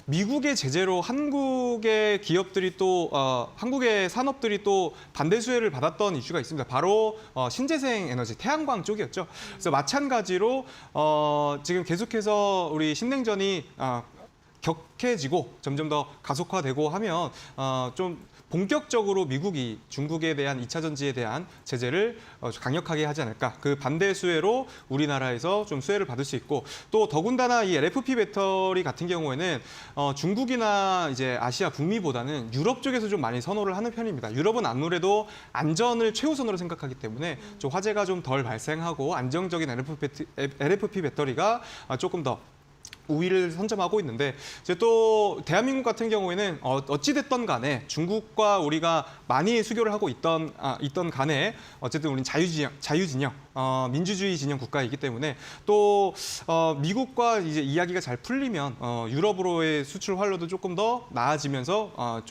미국의 제재로 한국의 기업들이 또 한국의 산업들이 또 반대 수혜를 받았던 이슈가 있습니다. 바로 신재생 에너지, 태양광 쪽이었죠. 그래서 마찬가지로 지금 계속해서 우리 신냉전이 격해지고 점점 더 가속화되고 하면 좀 본격적으로 미국이 중국에 대한 2차 전지에 대한 제재를 강력하게 하지 않을까. 그 반대 수혜로 우리나라에서 좀 수혜를 받을 수 있고, 또 더군다나 이 LFP 배터리 같은 경우에는 중국이나 이제 아시아 북미보다는 유럽 쪽에서 좀 많이 선호를 하는 편입니다. 유럽은 아무래도 안전을 최우선으로 생각하기 때문에 좀 화재가 좀 덜 발생하고 안정적인 LFP 배터리가 조금 더 우위를 선점하고 있는데, 이제 또 대한민국 같은 경우에는 어찌됐던 간에 중국과 우리가 많이 수교를 하고 있던 간에 어쨌든 우리는 자유진영, 민주주의 진영 국가이기 때문에 또 미국과 이제 이야기가 잘 풀리면 유럽으로의 수출 활로도 조금 더 나아지면서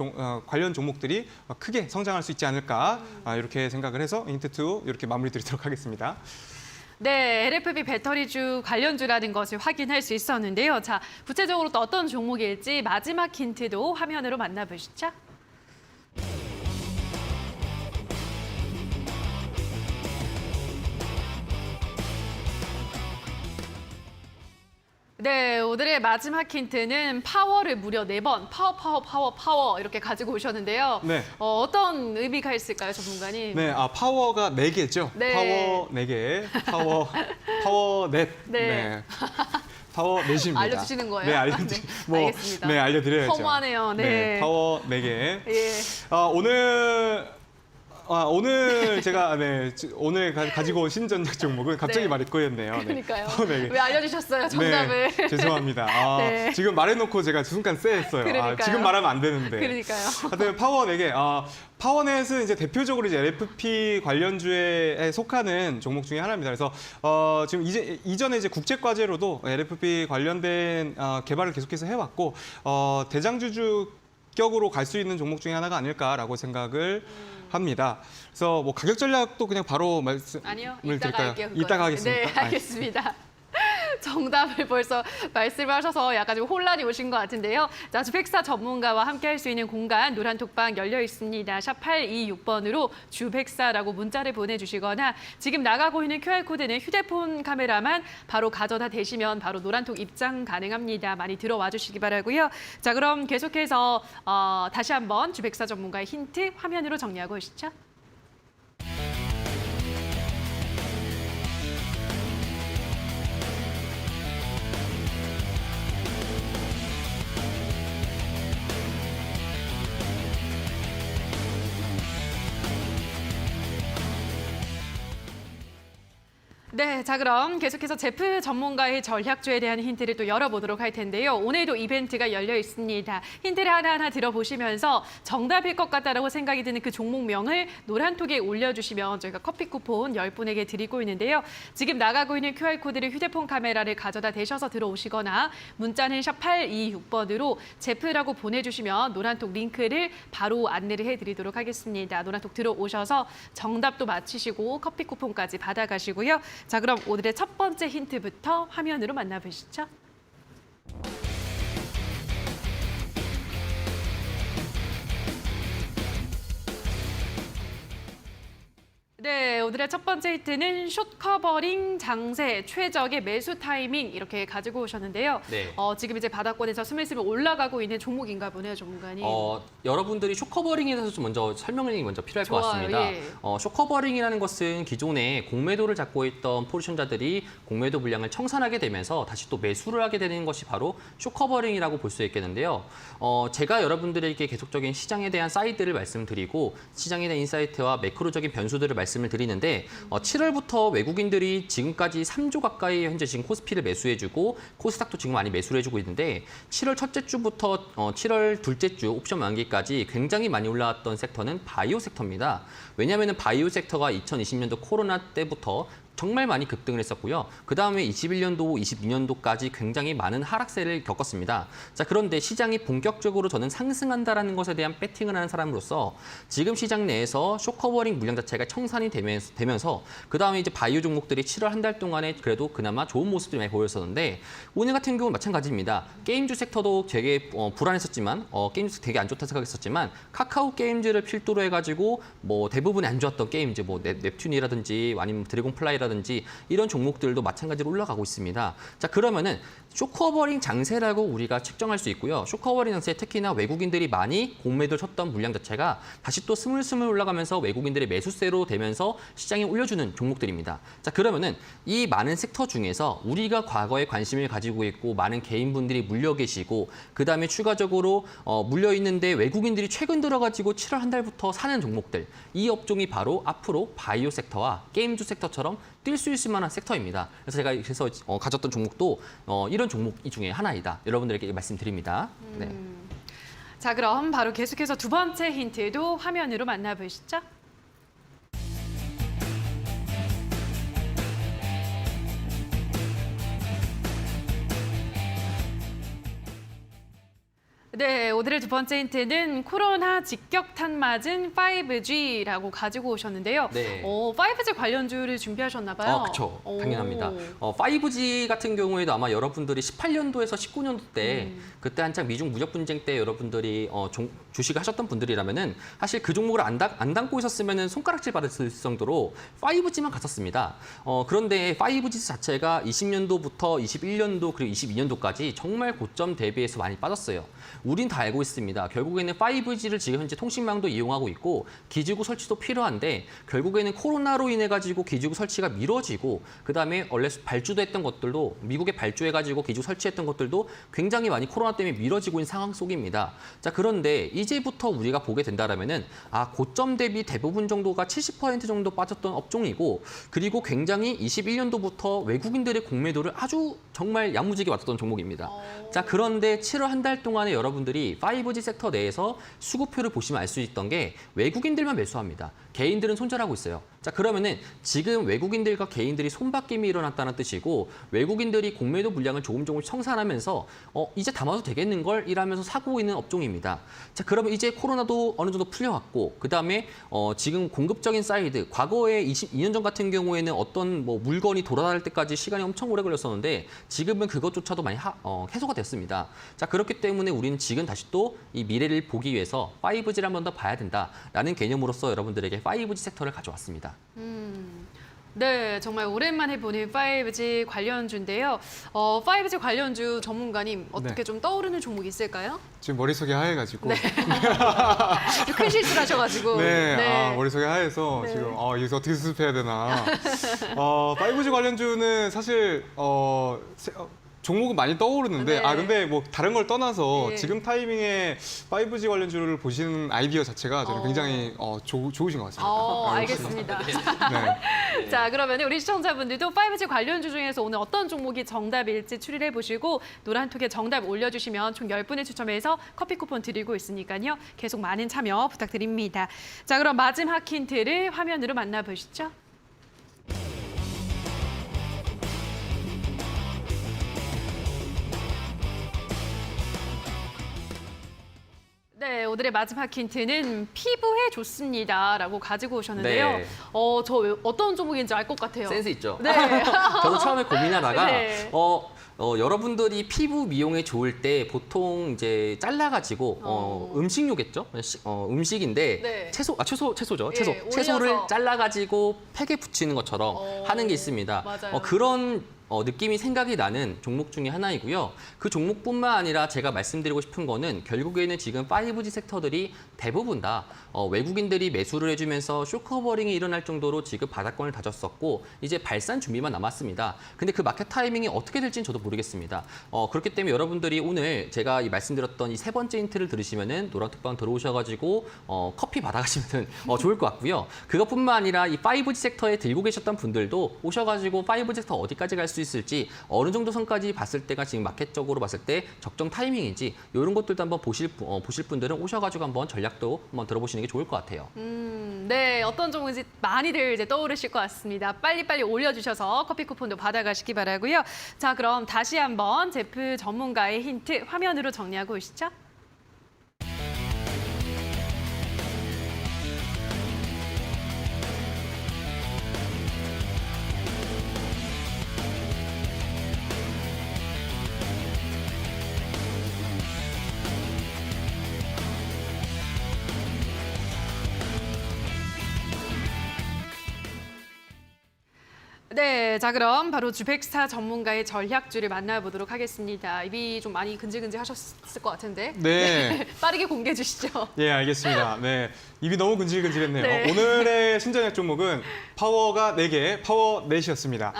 관련 종목들이 크게 성장할 수 있지 않을까, 이렇게 생각을 해서 힌트 2 이렇게 마무리 드리도록 하겠습니다. 네, LFP 배터리주 관련주라는 것을 확인할 수 있었는데요. 자, 구체적으로 또 어떤 종목일지 마지막 힌트도 화면으로 만나보시죠. 네, 오늘의 마지막 힌트는 파워를 무려 4번, 파워 이렇게 가지고 오셨는데요. 네. 어떤 의미가 있을까요, 전문가님? 네, 파워가 4개죠. 네. 파워 4개, 파워넷. 네. 파워넷입니다. 알려주시는 거예요? 네, 알겠습니다. 네, 알려드려야죠. 허무하네요. 네. 파워 4개. 예. 오늘 제가 오늘 가지고 온 신전략 종목은 갑자기 네. 말이 꼬였네요. 네. 그러니까요. 네. 왜 알려주셨어요, 정답을? 네, 죄송합니다. 네. 지금 말해놓고 제가 순간 쎄했어요. 그러니까요. 지금 말하면 안 되는데. 그러니까요. 하여튼 파워 4개. 파워넷은 이제 대표적으로 이제 LFP 관련주에 속하는 종목 중에 하나입니다. 그래서 지금 이전에 이제 국제 과제로도 LFP 관련된 개발을 계속해서 해왔고 대장주주격으로 갈 수 있는 종목 중에 하나가 아닐까라고 생각을 합니다. 그래서 뭐 가격 전략도 그냥 바로 아니요, 말씀을 이따가 드릴까요? 할게요. 이따가 하겠습니다. 네, 알겠습니다. 정답을 벌써 말씀하셔서 약간 좀 혼란이 오신 것 같은데요. 자, 주백사 전문가와 함께 할 수 있는 공간 노란톡방 열려 있습니다. 샵 826번으로 주백사라고 문자를 보내주시거나 지금 나가고 있는 QR코드는 휴대폰 카메라만 바로 가져다 대시면 바로 노란톡 입장 가능합니다. 많이 들어와 주시기 바라고요. 자, 그럼 계속해서 다시 한번 주백사 전문가의 힌트 화면으로 정리하고 오시죠. 네, 자 그럼 계속해서 제프 전문가의 전략주에 대한 힌트를 또 열어보도록 할 텐데요. 오늘도 이벤트가 열려 있습니다. 힌트를 하나하나 들어보시면서 정답일 것 같다라고 생각이 드는 그 종목명을 노란톡에 올려주시면 저희가 커피 쿠폰 10분에게 드리고 있는데요. 지금 나가고 있는 QR코드를 휴대폰 카메라를 가져다 대셔서 들어오시거나 문자는 샵 826번으로 제프라고 보내주시면 노란톡 링크를 바로 안내를 해드리도록 하겠습니다. 노란톡 들어오셔서 정답도 맞히시고 커피 쿠폰까지 받아가시고요. 자, 그럼 오늘의 첫 번째 힌트부터 화면으로 만나보시죠. 네, 오늘의 첫 번째 히트는 숏 커버링 장세 최적의 매수 타이밍 이렇게 가지고 오셨는데요. 네. 지금 이제 바닥권에서 스물스물 올라가고 있는 종목인가 보네요, 전문가님. 여러분들이 숏커버링에 대해서 좀 먼저 설명이 먼저 필요할 것 좋아요, 같습니다. 예. 숏커버링이라는 것은 기존에 공매도를 잡고 있던 포지션자들이 공매도 물량을 청산하게 되면서 다시 또 매수를 하게 되는 것이 바로 숏커버링이라고 볼 수 있겠는데요. 제가 여러분들에게 계속적인 시장에 대한 사이드를 말씀드리고 시장에 대한 인사이트와 매크로적인 변수들을 말씀을 드리는데 7월부터 외국인들이 지금까지 3조 가까이 현재 지금 코스피를 매수해주고 코스닥도 지금 많이 매수를 해주고 있는데 7월 첫째 주부터 7월 둘째 주 옵션 만기까지 굉장히 많이 올라왔던 섹터는 바이오 섹터입니다. 왜냐하면 바이오 섹터가 2020년도 코로나 때부터 정말 많이 급등을 했었고요. 그다음에 21년도, 22년도까지 굉장히 많은 하락세를 겪었습니다. 자, 그런데 시장이 본격적으로 저는 상승한다라는 것에 대한 배팅을 하는 사람으로서 지금 시장 내에서 숏커버링 물량 자체가 청산이 되면서 그다음에 이제 바이오 종목들이 7월 한 달 동안에 그래도 그나마 좋은 모습들이 많이 보였었는데 오늘 같은 경우는 마찬가지입니다. 게임주 섹터도 되게 불안했었지만 게임주 되게 안 좋다 생각했었지만 카카오 게임즈를 필두로 해가지고 뭐 대부분이 안 좋았던 게임즈 뭐 넵튠이라든지 아니면 드래곤 플라이라든지 이런 종목들도 마찬가지로 올라가고 있습니다. 자, 그러면은 숏커버링 장세라고 우리가 측정할 수 있고요. 숏커버링 장세 특히나 외국인들이 많이 공매도를 쳤던 물량 자체가 다시 또 스물스물 올라가면서 외국인들의 매수세로 되면서 시장에 올려주는 종목들입니다. 자, 그러면은 이 많은 섹터 중에서 우리가 과거에 관심을 가지고 있고 많은 개인분들이 물려 계시고 그다음에 추가적으로 물려 있는데 외국인들이 최근 들어가지고 7월 한 달부터 사는 종목들 이 업종이 바로 앞으로 바이오 섹터와 게임주 섹터처럼 뛸 수 있을 만한 섹터입니다. 그래서 제가 가졌던 종목도 이런 종목 중에 하나이다. 여러분들에게 말씀드립니다. 네. 자, 그럼 바로 계속해서 두 번째 힌트도 화면으로 만나보시죠. 네, 오늘의 두 번째 힌트는 코로나 직격탄 맞은 5G라고 가지고 오셨는데요. 네. 5G 관련주를 준비하셨나 봐요. 그렇죠. 당연합니다. 5G 같은 경우에도 아마 여러분들이 18년도에서 19년도 때 그때 한창 미중 무역 분쟁 때 여러분들이 주식을 하셨던 분들이라면은 사실 그 종목을 안 담고 있었으면은 손가락질 받았을 정도로 5G만 갔었습니다. 그런데 5G 자체가 20년도부터 21년도 그리고 22년도까지 정말 고점 대비해서 많이 빠졌어요. 우린 다 알고 있습니다. 결국에는 5G를 지금 현재 통신망도 이용하고 있고 기지국 설치도 필요한데 결국에는 코로나로 인해 가지고 기지국 설치가 미뤄지고 그다음에 원래 발주도 했던 것들도 미국에 발주해가지고 기지국 설치했던 것들도 굉장히 많이 코로나 때문에 미뤄지고 있는 상황 속입니다. 자, 그런데 이제부터 우리가 보게 된다라면은 고점 대비 대부분 정도가 70% 정도 빠졌던 업종이고 그리고 굉장히 21년도부터 외국인들의 공매도를 아주 정말 야무지게 왔던 종목입니다. 자, 그런데 7월 한 달 동안에 여러분들이 5G 섹터 내에서 수급표를 보시면 알 수 있던 게 외국인들만 매수합니다. 개인들은 손절하고 있어요. 자, 그러면은 지금 외국인들과 개인들이 손바뀜이 일어났다는 뜻이고 외국인들이 공매도 물량을 조금 청산하면서 이제 담아도 되겠는걸 이라면서 사고 있는 업종입니다. 자, 그러면 이제 코로나도 어느 정도 풀려왔고 그다음에 지금 공급적인 사이드 과거에 22년 전 같은 경우에는 어떤 물건이 돌아다닐 때까지 시간이 엄청 오래 걸렸었는데 지금은 그것조차도 많이 해소가 됐습니다. 자, 그렇기 때문에 우리는 지금 다시 또 이 미래를 보기 위해서 5G를 한 번 더 봐야 된다라는 개념으로서 여러분들에게 5G 섹터를 가져왔습니다. 네, 정말 오랜만에 보는 5G 관련주인데요. 5G 관련주 전문가님 어떻게 네. 좀 떠오르는 종목 있을까요? 지금 머릿속이 하얘가지고. 큰 실수를 하셔가지고. 네, 머릿속이 하얘서 네. 지금 여기서 어떻게 수습해야 되나. 5G 관련주는 사실 종목은 많이 떠오르는데 네. 근데 뭐 다른 걸 떠나서 네. 지금 타이밍에 5G 관련주를 보시는 아이디어 자체가 저는 굉장히 좋으신 것 같습니다. 알겠습니다. 네. 자, 그러면 우리 시청자분들도 5G 관련주 중에서 오늘 어떤 종목이 정답일지 추리를 해보시고 노란톡에 정답 올려주시면 총 10분을 추첨해서 커피 쿠폰 드리고 있으니까요. 계속 많은 참여 부탁드립니다. 자, 그럼 마지막 힌트를 화면으로 만나보시죠. 네, 오늘의 마지막 힌트는 피부에 좋습니다라고 가지고 오셨는데요. 네. 저 어떤 종목인지 알 것 같아요. 센스 있죠? 네. 저도 처음에 고민하다가 네. 여러분들이 피부 미용에 좋을 때 보통 이제 잘라가지고 음식료겠죠? 음식인데 네. 채소죠. 예, 채소를 올려서. 잘라가지고 팩에 붙이는 것처럼 하는 게 있습니다. 맞아요. 그런 느낌이 생각이 나는 종목 중에 하나이고요. 그 종목뿐만 아니라 제가 말씀드리고 싶은 거는 결국에는 지금 5G 섹터들이 대부분 다 외국인들이 매수를 해주면서 쇼커버링이 일어날 정도로 지금 바닥권을 다졌었고 이제 발산 준비만 남았습니다. 근데 그 마켓 타이밍이 어떻게 될지는 저도 모르겠습니다. 그렇기 때문에 여러분들이 오늘 제가 이 말씀드렸던 이 세 번째 힌트를 들으시면은 노랑톡방 들어오셔가지고 커피 받아가시면 좋을 것 같고요. 그것뿐만 아니라 이 5G 섹터에 들고 계셨던 분들도 오셔가지고 5G 섹터 어디까지 갈 수 있을지 어느 정도 선까지 봤을 때가 지금 마켓적으로 봤을 때 적정 타이밍인지 이런 것들도 한번 보실 분들은 오셔가지고 한번 전략도 한번 들어보시는 게 좋을 것 같아요. 네, 어떤 종목인지 많이들 이제 떠오르실 것 같습니다. 빨리빨리 올려주셔서 커피 쿠폰도 받아가시기 바라고요. 자, 그럼 다시 한번 제프 전문가의 힌트 화면으로 정리하고 오시죠. 네, 자 그럼 바로 주백사 전문가의 전략주를 만나보도록 하겠습니다. 입이 좀 많이 근질근질 하셨을 것 같은데. 네. 빠르게 공개해 주시죠. 예, 알겠습니다. 네. 입이 너무 근질근질했네요. 네. 오늘의 신전략 종목은 파워가 4개, 파워 넷이었습니다.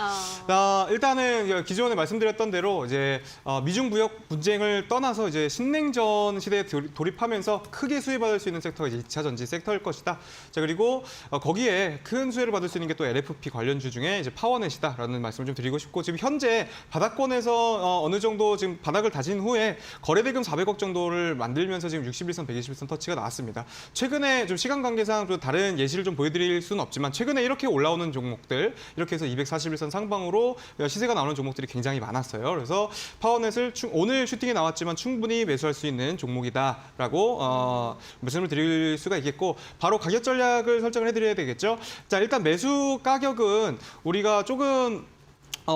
일단은 기존에 말씀드렸던 대로 이제 미중 무역 분쟁을 떠나서 이제 신냉전 시대에 돌입하면서 크게 수혜받을 수 있는 섹터가 이제 2차 전지 섹터일 것이다. 자, 그리고 거기에 큰 수혜를 받을 수 있는 게 또 LFP 관련주 중에 이제 파워넷이다라는 말씀을 좀 드리고 싶고 지금 현재 바닥권에서 어느 정도 지금 바닥을 다진 후에 거래대금 400억 정도를 만들면서 지금 61선, 121선 터치가 나왔습니다. 최근에 좀 시간 관계상 좀 다른 예시를 좀 보여드릴 수는 없지만 최근에 이렇게 올라오는 종목들 이렇게 해서 241선 상방으로 시세가 나오는 종목들이 굉장히 많았어요. 그래서 파워넷을 오늘 슈팅에 나왔지만 충분히 매수할 수 있는 종목이다라고 말씀을 드릴 수가 있겠고 바로 가격 전략을 설정을 해드려야 되겠죠. 자, 일단 매수 가격은 우리가 조금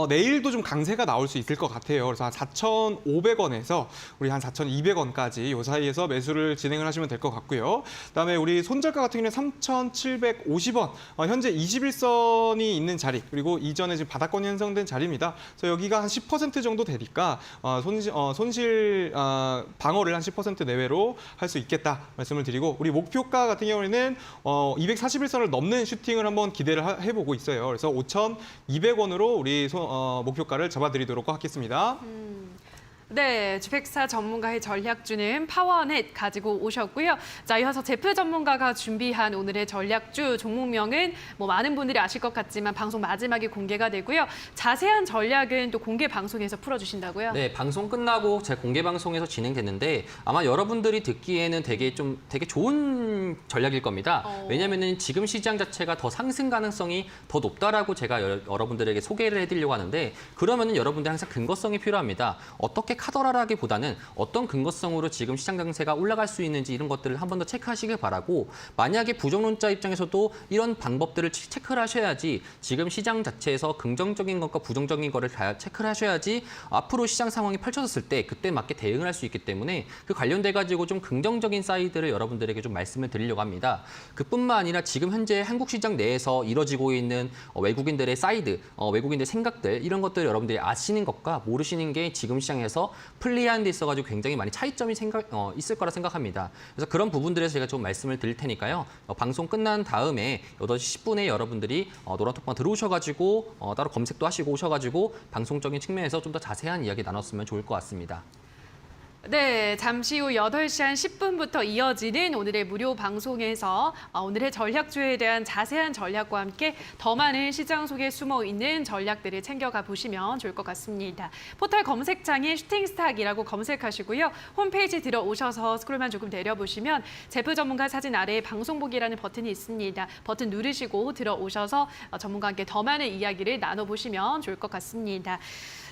내일도 좀 강세가 나올 수 있을 것 같아요. 그래서 한 4,500원에서 우리 한 4,200원까지 이 사이에서 매수를 진행을 하시면 될 것 같고요. 그다음에 우리 손절가 같은 경우는 3,750원. 현재 21선이 있는 자리 그리고 이전에 지금 바닥권이 형성된 자리입니다. 그래서 여기가 한 10% 정도 되니까 손실 방어를 한 10% 내외로 할 수 있겠다 말씀을 드리고 우리 목표가 같은 경우에는 241선을 넘는 슈팅을 한번 기대를 해보고 있어요. 그래서 5,200원으로 우리 목표가를 잡아드리도록 하겠습니다. 네, 주백사 전문가의 전략주는 파워넷 가지고 오셨고요. 자, 이어서 제프 전문가가 준비한 오늘의 전략주 종목명은 뭐 많은 분들이 아실 것 같지만 방송 마지막에 공개가 되고요. 자세한 전략은 또 공개 방송에서 풀어주신다고요? 네, 방송 끝나고 제 공개 방송에서 진행됐는데 아마 여러분들이 듣기에는 되게 좋은 전략일 겁니다. 왜냐하면 지금 시장 자체가 더 상승 가능성이 더 높다라고 제가 여러분들에게 소개를 해드리려고 하는데 그러면은 여러분들 항상 근거성이 필요합니다. 어떻게 카더라라기보다는 어떤 근거성으로 지금 시장 강세가 올라갈 수 있는지 이런 것들을 한 번 더 체크하시길 바라고 만약에 부정론자 입장에서도 이런 방법들을 체크를 하셔야지 지금 시장 자체에서 긍정적인 것과 부정적인 거를 다 체크를 하셔야지 앞으로 시장 상황이 펼쳐졌을 때 그때 맞게 대응을 할 수 있기 때문에 그 관련돼 가지고 좀 긍정적인 사이드를 여러분들에게 좀 말씀을 드리려고 합니다. 그뿐만 아니라 지금 현재 한국 시장 내에서 이뤄지고 있는 외국인들의 사이드, 외국인들의 생각들 이런 것들 여러분들이 아시는 것과 모르시는 게 지금 시장에서 플레이하는 데 있어가지고 굉장히 많이 차이점이 있을 거라 생각합니다. 그래서 그런 부분들에서 제가 좀 말씀을 드릴 테니까요. 방송 끝난 다음에 8시 10분에 여러분들이 노란톡방 들어오셔가지고 따로 검색도 하시고 오셔가지고 방송적인 측면에서 좀 더 자세한 이야기 나눴으면 좋을 것 같습니다. 네, 잠시 후 8시 한 10분부터 이어지는 오늘의 무료 방송에서 오늘의 전략주에 대한 자세한 전략과 함께 더 많은 시장 속에 숨어 있는 전략들을 챙겨가 보시면 좋을 것 같습니다. 포털 검색창에 슈팅스탁이라고 검색하시고요. 홈페이지 들어오셔서 스크롤만 조금 내려보시면 제프 전문가 사진 아래에 방송 보기라는 버튼이 있습니다. 버튼 누르시고 들어오셔서 전문가와 함께 더 많은 이야기를 나눠보시면 좋을 것 같습니다.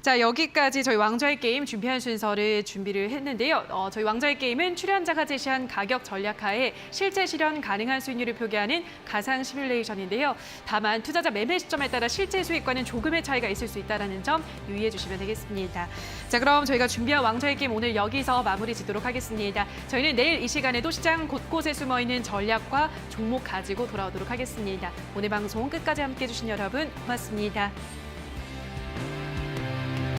자, 여기까지 저희 왕좌의 게임 준비한 순서를 준비를 했는데요. 저희 왕좌의 게임은 출연자가 제시한 가격 전략하에 실제 실현 가능한 수익률을 표기하는 가상 시뮬레이션인데요. 다만 투자자 매매 시점에 따라 실제 수익과는 조금의 차이가 있을 수 있다는 점 유의해 주시면 되겠습니다. 자, 그럼 저희가 준비한 왕좌의 게임 오늘 여기서 마무리 짓도록 하겠습니다. 저희는 내일 이 시간에도 시장 곳곳에 숨어있는 전략과 종목 가지고 돌아오도록 하겠습니다. 오늘 방송 끝까지 함께해 주신 여러분 고맙습니다.